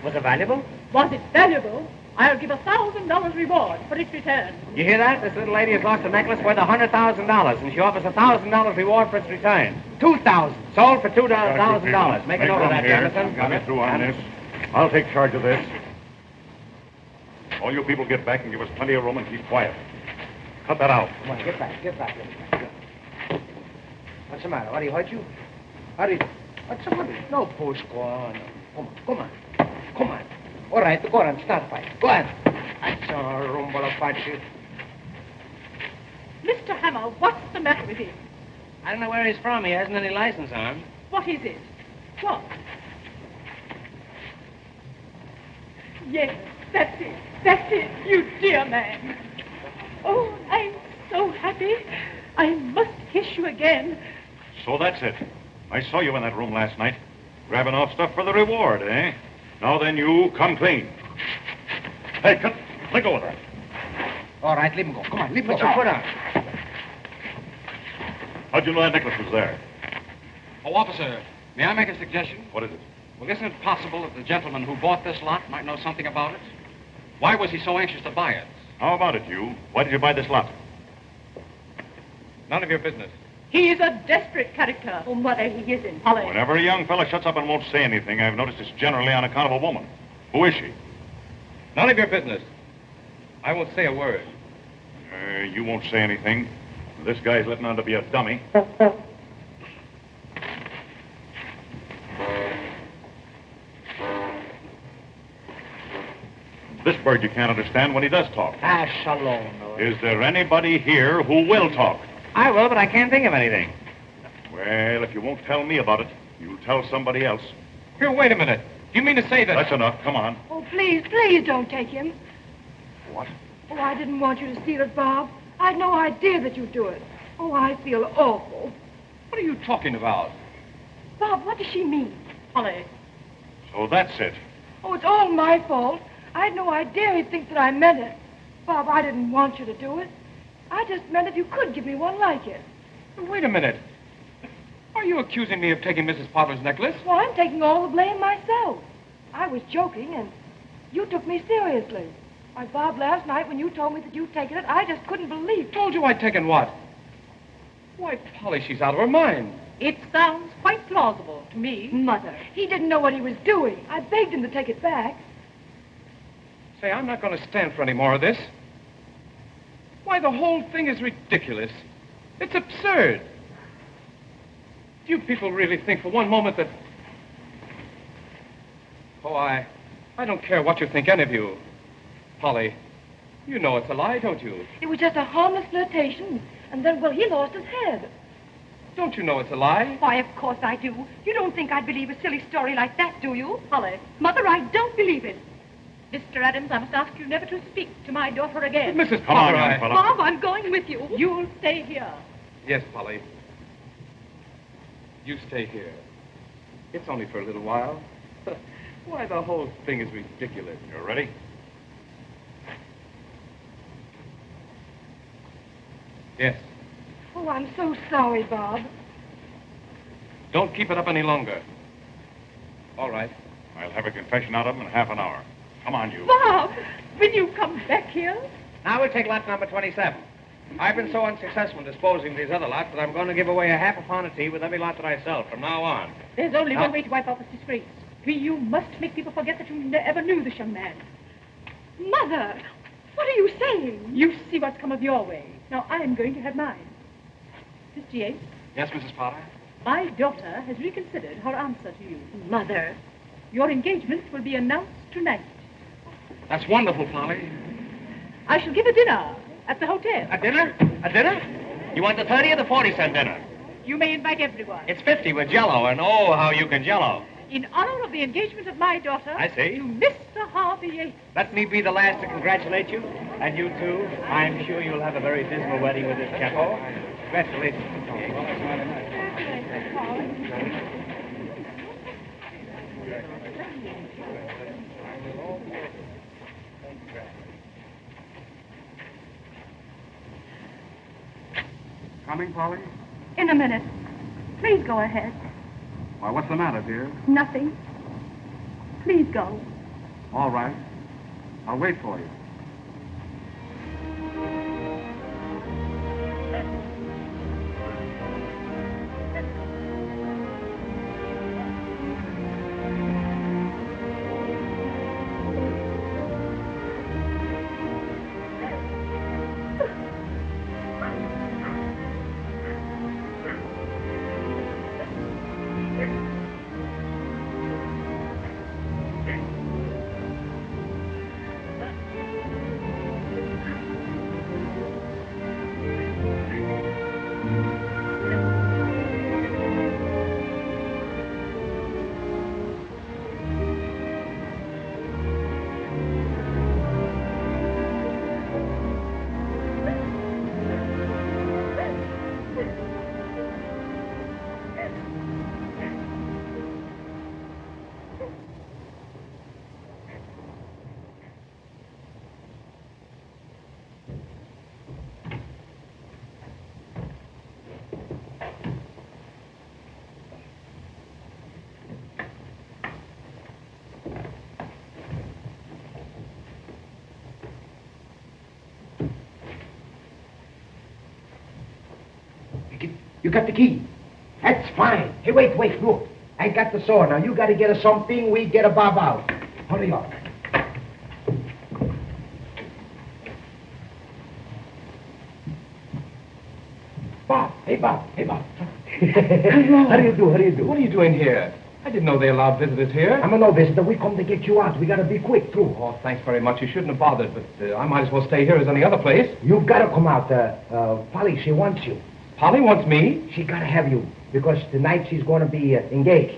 Was it valuable? Was it valuable? I'll give $1,000 reward for its return. You hear that? This little lady has lost a necklace worth $100,000, and she offers $1,000 reward for its return. $2,000. Sold for $2,000. Make a note of that, Jonathan. Got me through on this. I'll take charge of this. All you people get back and give us plenty of room and keep quiet. Cut that out. Come on, get back. What's the matter? What, he hurt you? What's the matter? No push, go on. Come on. All right, go on, start fight. Go on. That's a rumble of fight. Mr. Hammer, what's the matter with him? I don't know where he's from. He hasn't any license on him. What is it? What? Yes, that's it, you dear man. Oh, I'm so happy. I must kiss you again. So that's it. I saw you in that room last night, grabbing off stuff for the reward, eh? Now then, you come clean. Hey, let go of that. All right, leave him go. Come on, leave him Put go. your foot on. How'd you know that necklace was there? Oh, officer, may I make a suggestion? What is it? Well, isn't it possible that the gentleman who bought this lot might know something about it? Why was he so anxious to buy it? How about it, you? Why did you buy this lot? None of your business. He is a desperate character. Oh, Mother, he isn't. Holly. Whenever a young fella shuts up and won't say anything, I've noticed it's generally on account of a woman. Who is she? None of your business. I won't say a word. You won't say anything. This guy's letting on to be a dummy. This bird you can't understand when he does talk. Shalom. Is there anybody here who will talk? I will, but I can't think of anything. Well, if you won't tell me about it, you'll tell somebody else. Here, wait a minute. Do you mean to say that... That's enough. Come on. Oh, please don't take him. What? Oh, I didn't want you to steal it, Bob. I'd no idea that you'd do it. Oh, I feel awful. What are you talking about? Bob, what does she mean? Holly. So that's it. Oh, it's all my fault. I had no idea he'd think that I meant it. Bob, I didn't want you to do it. I just meant if you could give me one like it. Wait a minute. Are you accusing me of taking Mrs. Potter's necklace? Well, I'm taking all the blame myself. I was joking, and you took me seriously. Why, Bob, last night when you told me that you'd taken it, I just couldn't believe it. Told you I'd taken what? Why, Polly, she's out of her mind. It sounds quite plausible to me. Mother, he didn't know what he was doing. I begged him to take it back. Say, I'm not going to stand for any more of this. Why, the whole thing is ridiculous. It's absurd. Do you people really think for one moment that... Oh, I don't care what you think, any of you. Polly, you know it's a lie, don't you? It was just a harmless flirtation, and then, well, he lost his head. Don't you know it's a lie? Why, of course I do. You don't think I'd believe a silly story like that, do you? Holly. Mother, I don't believe it. Mr. Adams, I must ask you never to speak to my daughter again. But Mrs. Come on, Potter, young fella. Bob, I'm going with you. You'll stay here. Yes, Polly. You stay here. It's only for a little while. Why, the whole thing is ridiculous. You ready? Yes. Oh, I'm so sorry, Bob. Don't keep it up any longer. All right. I'll have a confession out of him in half an hour. Come on, you. Bob, will you come back here? Now we'll take lot number 27. I've been so unsuccessful in disposing of these other lots that I'm going to give away a half a pound of tea with every lot that I sell from now on. There's only Now- one way to wipe off his disgrace. You must make people forget that you ever knew this young man. Mother, what are you saying? You see what's come of your way. Now I'm going to have mine. Mr. Yates, Yes, Mrs. Potter? my daughter has reconsidered her answer to you. Mother. Your engagement will be announced tonight. That's wonderful, Polly. I shall give a dinner at the hotel. A dinner? A dinner? You want the 30 or the 40-cent dinner? You may invite everyone. It's 50 with Jell-O, and oh, how you can Jell-O. In honor of the engagement of my daughter. I see. To Mr. Harvey Yates. Let me be the last to congratulate you. And you, too. I'm sure you'll have a very dismal wedding with this Zeppo. Congratulations. Coming, Polly? In a minute. Please go ahead. Why, what's the matter, dear? Nothing. Please go. All right. I'll wait for you. You got the key. That's fine. Hey, wait, look. I got the saw. Now, you got to get us something. We get a bob out. Hurry up. Bob. Hey, Bob. How do you do? What are you doing here? I didn't know they allowed visitors here. I'm a no visitor. We come to get you out. We got to be quick, too. Oh, thanks very much. You shouldn't have bothered, but I might as well stay here as any other place. You've got to come out. Polly, she wants you. Polly wants me? She got to have you, because tonight she's going to be engaged.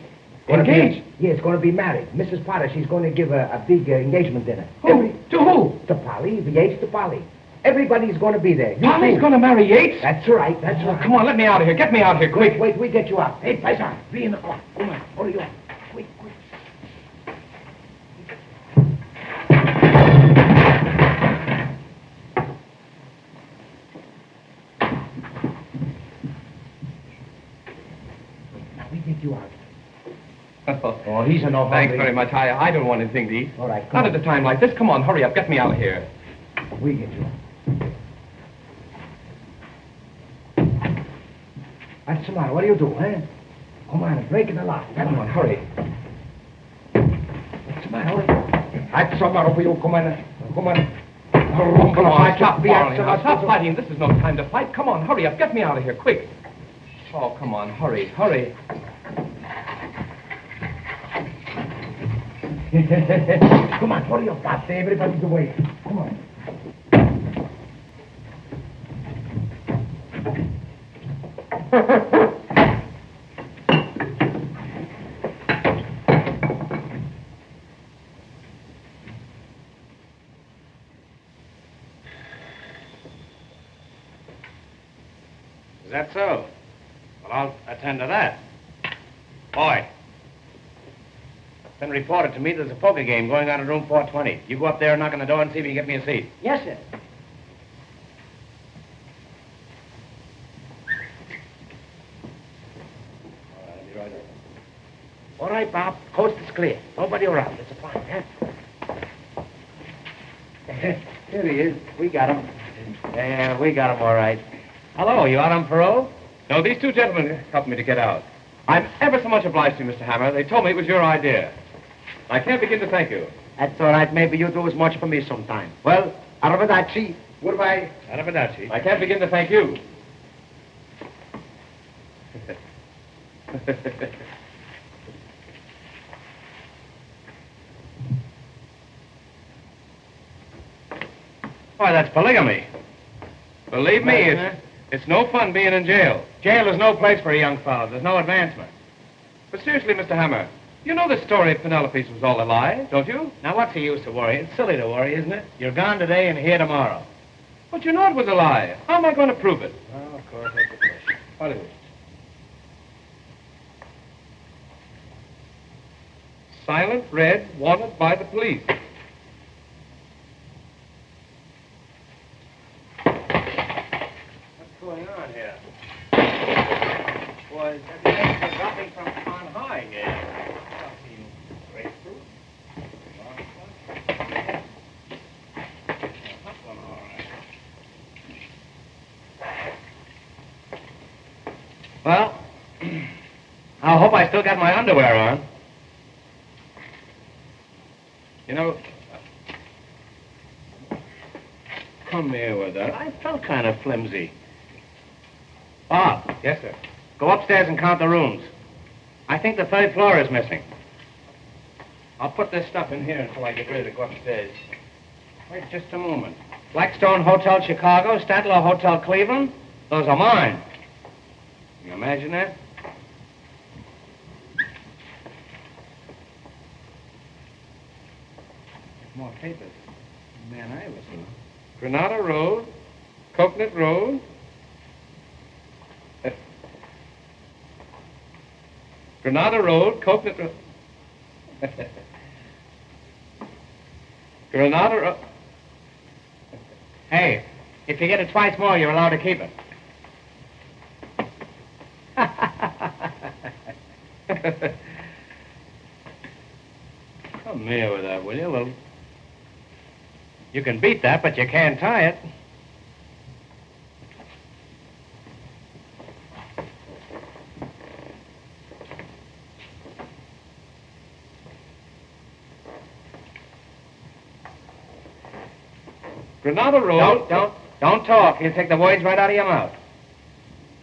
Engaged? Yes, going to be married. Mrs. Potter, she's going to give a big engagement dinner. Who? To who? To Polly, the Yates to Polly. Everybody's going to be there. Polly's going to marry Yates? That's right, Come on, let me out of here. Get me out of here, quick. Wait, we get you out. Hey, Paisan, be in the car. Come on, hurry up. Quick. Now, we get you out. Oh, he's an awful. Thanks very much. I don't want anything to eat. All right, Not at a time like this. Come on, hurry up. Get me out of here. We get you out. What's the matter? What do you do, huh? Come on, breaking the lock. Come on, hurry. What's the matter? What's the matter for you? Come on. Come on, stop quarreling. Now, stop fighting. This is no time to fight. Come on, hurry up. Get me out of here, quick. Oh, come on, hurry. Come on, hurry up, Bob. Everybody's away. Come on. Is that so? Well, I'll attend to that. Boy. It's been reported to me there's a poker game going on in room 420. You go up there and knock on the door and see if you can get me a seat. Yes, sir. All right, Bob. Coast is clear. Nobody around. It's a fine, huh? Here he is. We got him. Yeah, we got him all right. Hello, you out on parole? No, these two gentlemen helped me to get out. I'm ever so much obliged to you, Mr. Hammer. They told me it was your idea. I can't begin to thank you. That's all right. Maybe you do as much for me sometime. Well, arrivederci. Goodbye. Arrivederci. I can't begin to thank you. Why, that's polygamy. Believe me, it's no fun being in jail. Jail is no place for a young fellow. There's no advancement. But seriously, Mr. Hammer, you know the story of Penelope's was all a lie, don't you? Now, what's the use to worry? It's silly to worry, isn't it? You're gone today and here tomorrow. But you know it was a lie. How am I going to prove it? Oh, of course, that's the question. Hollywood. Silent red, wanted by the police. What's going on here? Was everything dropping from on high here? Grapefruit. Well, I hope I still got my underwear on. You know, come here with that. I felt kind of flimsy. Bob. Yes, sir. Go upstairs and count the rooms. I think the third floor is missing. I'll put this stuff in here until I get ready to go upstairs. Wait just a moment. Blackstone Hotel Chicago, Statler Hotel Cleveland. Those are mine. Can you imagine that? More papers. Man, I was in. Granada Road, Coconut Road. Granada Road, Coconut Road. Granada Road. Hey, if you get it twice more, you're allowed to keep it. Come here with that, will you? Well, you can beat that, but you can't tie it. Granada Road. Don't talk. You'll take the words right out of your mouth.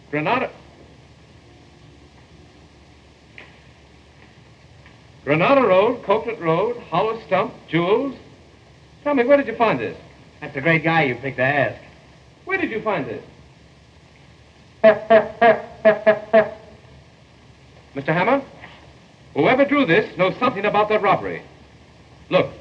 Granada Road, Coconut Road, Hollow Stump, Jewels. Tell me, where did you find this? That's a great guy you picked to ask. Where did you find this? Mr. Hammer, whoever drew this knows something about that robbery. Look.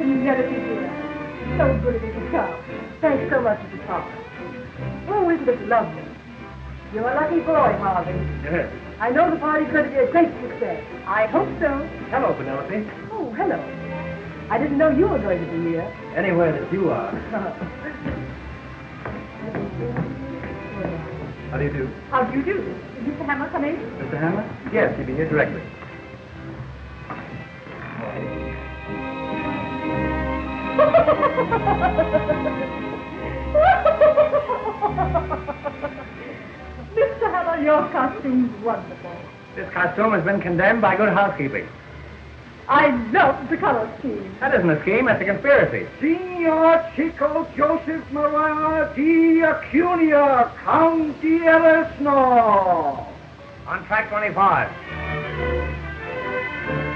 never be here. So good of you to come. Thanks so much, Mr. Thomas. Oh, isn't it lovely? You're a lucky boy, Harvey. Yes. I know the party's going to be a great success. I hope so. Hello, Penelope. Oh, hello. I didn't know you were going to be here. Anywhere that you are. How do you do? How do you do? Is Mr. Hammer coming? Mr. Hammer? Yes, he'll be here directly. Mr. Hammer, your costume's wonderful. This costume has been condemned by good housekeeping. I love the color scheme. That isn't a scheme, that's a conspiracy. Signor Chico Joseph Maria di Acunia, Count di Eresno. On track 25.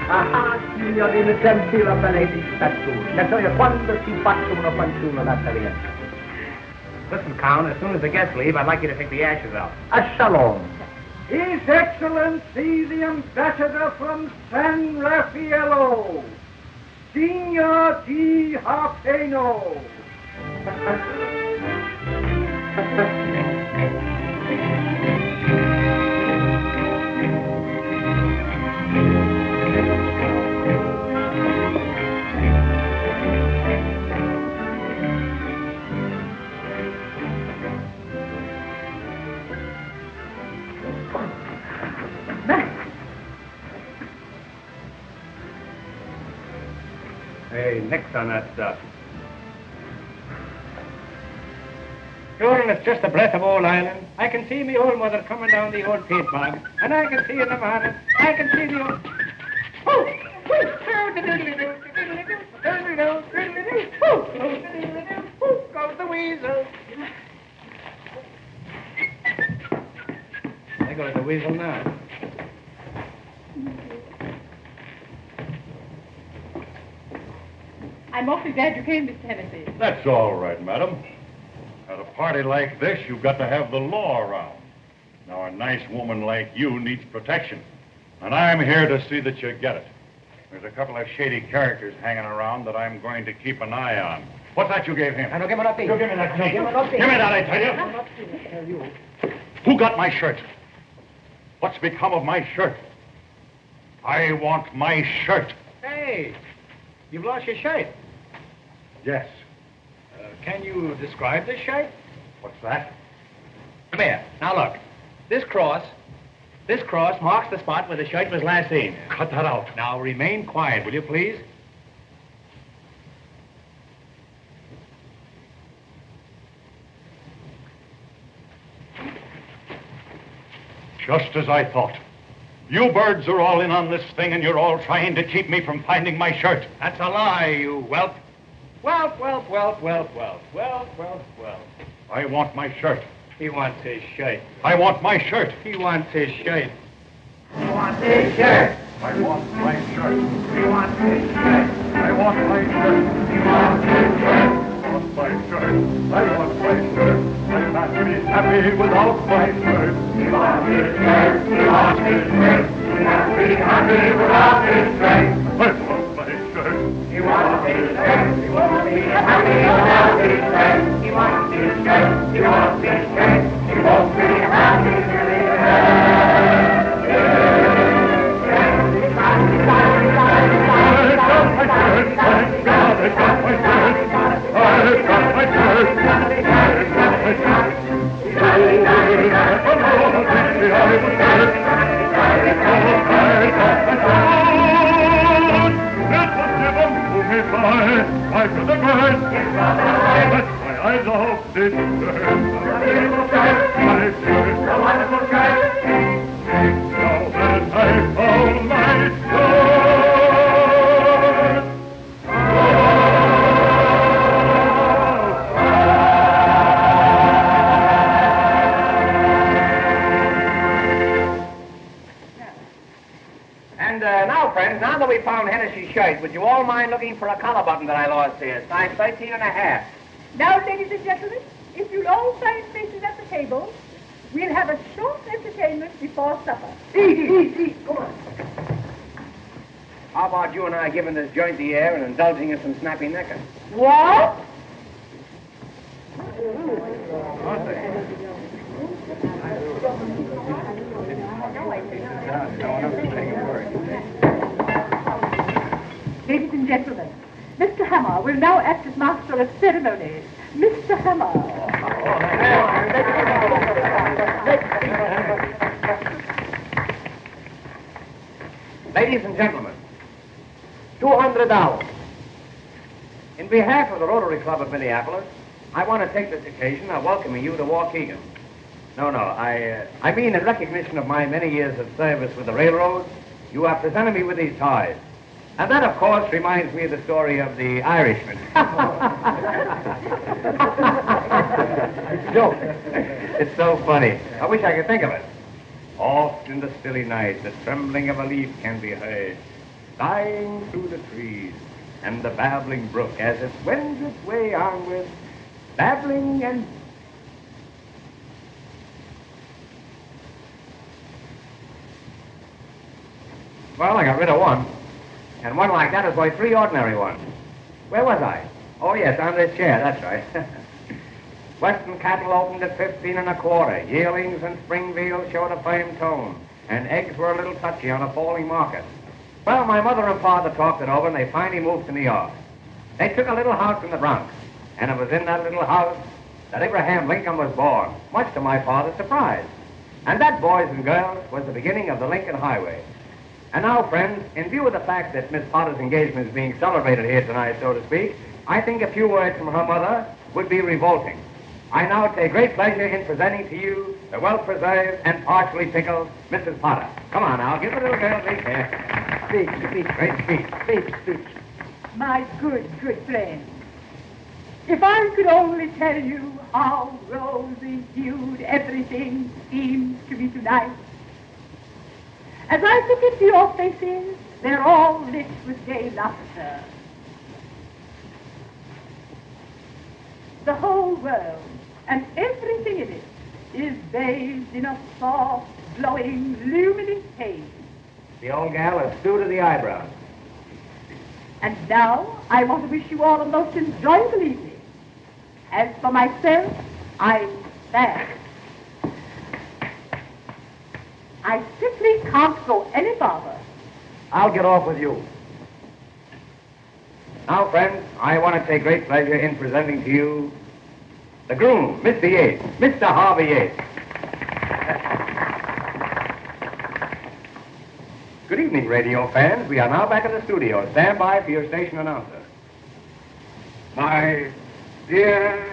Ah, signorina gentile bellezza fanciulla. Le so io quando si faccia una fanciulla la tagliente. Listen, Count, as soon as the guests leave, I'd like you to take the ashes out. A shalom. His Excellency the Ambassador from San Raffaello, Signor Di Harpeno. Hey, nix on that stuff. Sure, and it's just the breath of old Ireland. I can see me old mother coming down the old peat bog, and I can see in the morning, I can see the old... Goes the weasel. There goes the weasel now. I'm awfully glad you came, Mr. Hennessy. That's all right, madam. At a party like this, you've got to have the law around. Now, a nice woman like you needs protection, and I'm here to see that you get it. There's a couple of shady characters hanging around that I'm going to keep an eye on. What's that you gave him? I don't give me nothing. You give me that key. Give me nothing. Give me that, I tell you. Who got my shirt? What's become of my shirt? I want my shirt. Hey, you've lost your shirt. Yes. Can you describe this shirt? What's that? Come here. Now look. This cross marks the spot where the shirt was last seen. Cut that out. Now remain quiet, will you please? Just as I thought. You birds are all in on this thing, and you're all trying to keep me from finding my shirt. That's a lie, you whelp. Whelp. I want my shirt. He wants his shirt. I want my shirt. He wants his shirt. He wants his shirt. I want my shirt. He wants his shirt. I want my shirt. He wants his shirt. I want my shirt. I want my shirt. I can't be happy without my shirt. He wants his shirt. He wants his shirt. He can't be happy without his shirt. I want my shirt. He wants his shirt. He won't be happy without his shirt. He wants his shirt. He wants his shirt. He won't be happy till he has his I love this shirt. My shirt. A wonderful shirt. Now that I found my shirt. And now, friends, now that we found Hennessy's shirt, would you all mind looking for a collar button that I lost here? Size 13 and a half. Now, ladies and gentlemen, if you'll all find places at the table, we'll have a short entertainment before supper. Eat. Come on. How about you and I giving this joint the air and indulging in some snappy necker? What? Aren't they? No one else is saying a word. Ladies and gentlemen, Mr. Hammer will now act as master of ceremonies. Mr. Hammer. Ladies and gentlemen, $200. In behalf of the Rotary Club of Minneapolis, I want to take this occasion of welcoming you to Waukegan. No, I mean in recognition of my many years of service with the railroad, you have presented me with these ties. And that, of course, reminds me of the story of the Irishman. It's a joke. It's so funny. I wish I could think of it. Oft in the stilly night, the trembling of a leaf can be heard, sighing through the trees, and the babbling brook as it wends its way onward, babbling and... Well, I got rid of one. And one like that is worth 3 ordinary ones. Where was I? Oh, yes, on this chair, that's right. Western cattle opened at 15 1/4. Yearlings and spring veals showed a firm tone, and eggs were a little touchy on a falling market. Well, my mother and father talked it over, and they finally moved to New York. They took a little house in the Bronx, and it was in that little house that Abraham Lincoln was born, much to my father's surprise. And that, boys and girls, was the beginning of the Lincoln Highway. And now, friends, in view of the fact that Miss Potter's engagement is being celebrated here tonight, so to speak, I think a few words from her mother would be revolting. I now take great pleasure in presenting to you the well-preserved and partially pickled Mrs. Potter. Come on now, give the little girl a big here. Speak, great speech. My good friend. If I could only tell you how rosy-hued everything seems to me tonight. As I look into your faces, they're all lit with gay laughter. The whole world and everything in it is bathed in a soft, glowing, luminous haze. The old gal is stew to the eyebrows. And now I want to wish you all a most enjoyable evening. As for myself, I'm sad. I simply can't go any farther. I'll get off with you. Now, friends, I want to take great pleasure in presenting to you the groom, Mr. Yates, Mr. Harvey Yates. Good evening, radio fans. We are now back in the studio. Stand by for your station announcer. My dear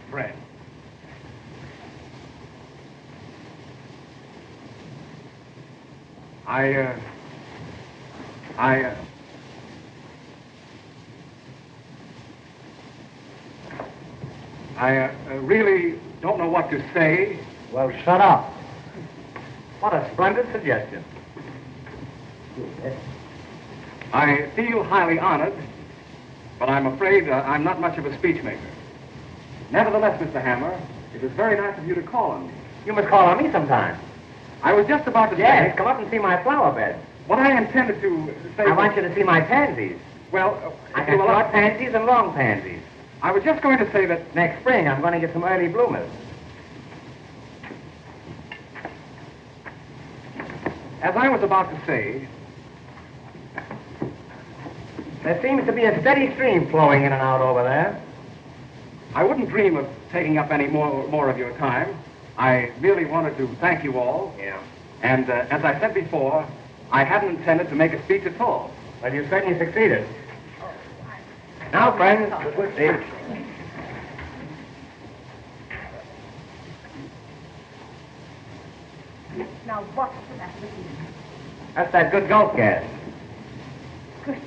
friend. I really don't know what to say. Well, shut up. What a splendid suggestion. I feel highly honored, but I'm afraid I'm not much of a speechmaker. Nevertheless, Mr. Hammer, it was very nice of you to call on me. You must call on me sometime. I was just about to Yes, say... come up and see my flower bed. What I intended to say... I want you to see my pansies. Well, I got short pansies and long pansies. I was just going to say that... Next spring, I'm going to get some early bloomers. As I was about to say... There seems to be a steady stream flowing in and out over there. I wouldn't dream of taking up any more of your time. I merely wanted to thank you all. Yeah. And as I said before, I hadn't intended to make a speech at all. Well, you certainly succeeded. Now, friends, Good speech. Now, what's that looking? That's that good gulp gas. Good.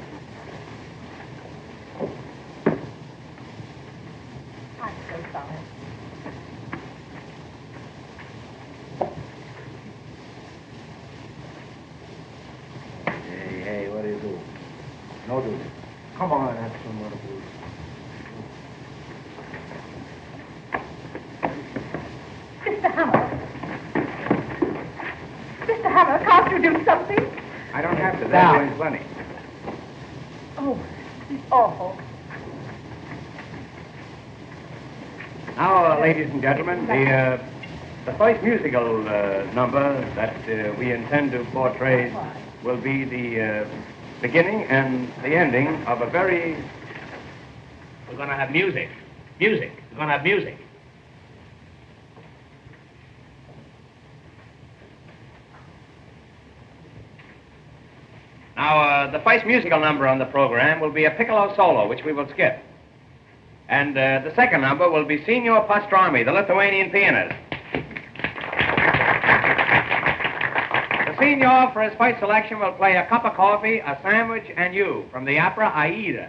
I'm so sorry. Hey, what do you do? No do. Come on, have some more food. Mr. Hammer. Mr. Hammer, can't you do something? I don't have there's always plenty. Oh, it's awful. Now, ladies and gentlemen, the first musical number that we intend to portray will be the beginning and the ending of a very... We're going to have music. Music. We're going to have music. Now, the first musical number on the program will be a piccolo solo, which we will skip. And the second number will be Signor Pastrami, the Lithuanian pianist. The Signor, for his first selection, will play A Cup of Coffee, A Sandwich, and You from the opera Aida.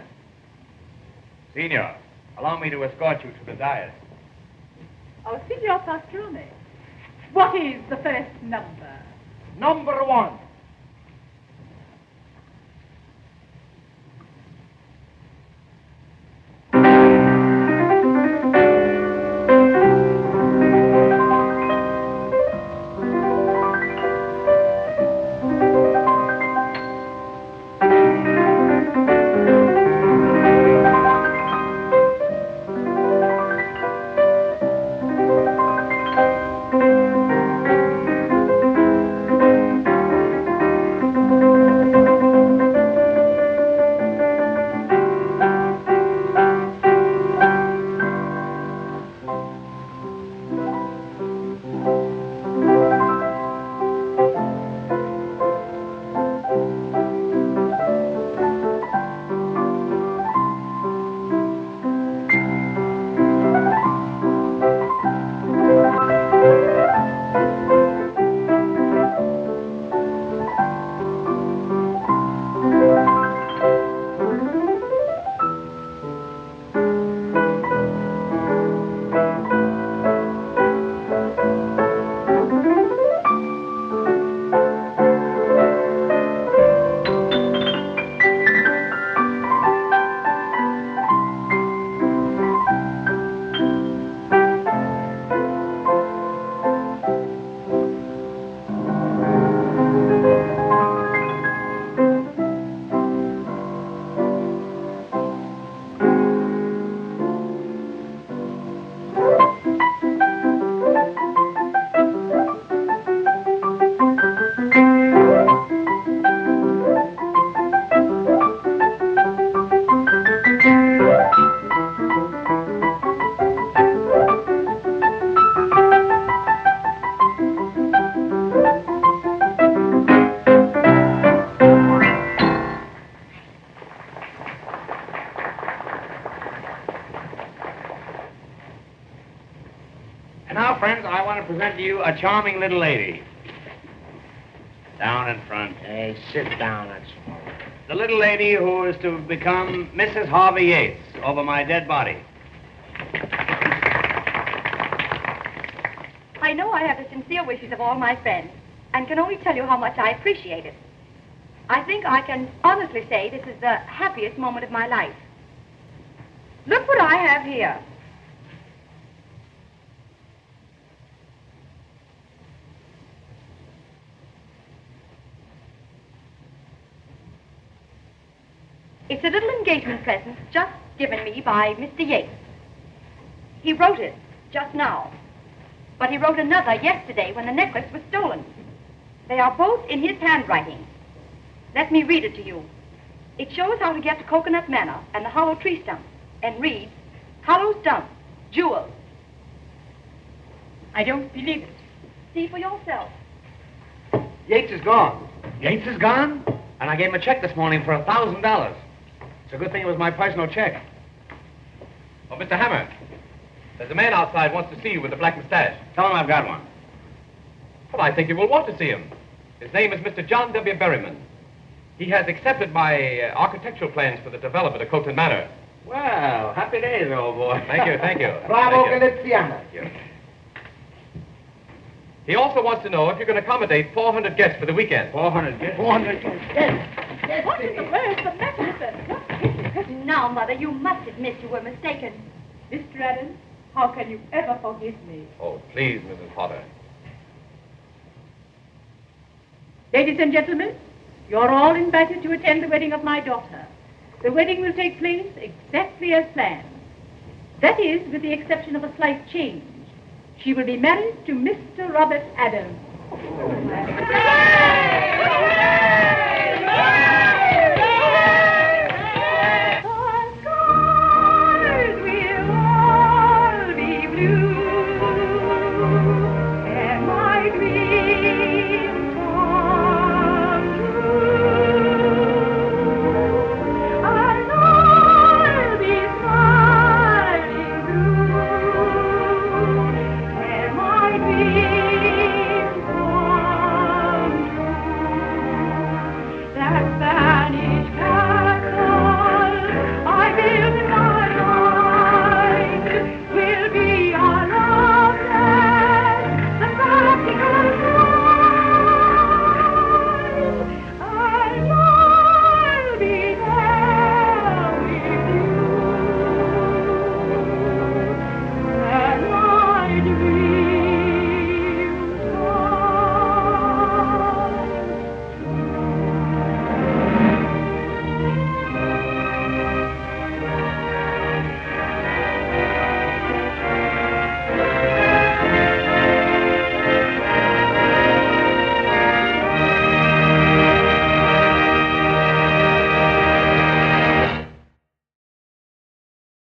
Signor, allow me to escort you to the dais. Oh, Signor Pastrone, what is the first number? Number 1. And now, friends, I want to present to you a charming little lady. Down in front. Hey, sit down, that's all. The little lady who is to become Mrs. Harvey Yates over my dead body. I know I have the sincere wishes of all my friends, and can only tell you how much I appreciate it. I think I can honestly say this is the happiest moment of my life. Look what I have here. It's a little engagement present just given me by Mr. Yates. He wrote it just now, but he wrote another yesterday when the necklace was stolen. They are both in his handwriting. Let me read it to you. It shows how to get to Coconut Manor and the hollow tree stump, and reads, hollow stump, jewels. I don't believe it. See for yourself. Yates is gone. Yates is gone? And I gave him a check this morning for $1,000. It's a good thing it was my personal check. Oh, Mr. Hammer, there's a man outside wants to see you with a black mustache. Tell him I've got one. Well, I think you will want to see him. His name is Mr. John W. Berryman. He has accepted my architectural plans for the development of Coconut Manor. Well, happy days, old boy. Thank you, thank you. Bravo, Thank you. Veneziana. He also wants to know if you can accommodate 400 guests for the weekend. 400 guests. 400 guests. Yes. What in the world is the matter with them? Now, Mother, you must admit you were mistaken. Mr. Adams, how can you ever forgive me? Oh, please, Mrs. Potter. Ladies and gentlemen, You're all invited to attend the wedding of my daughter. The wedding will take place exactly as planned. That is, with the exception of a slight change. She will be married to Mr. Robert Adams.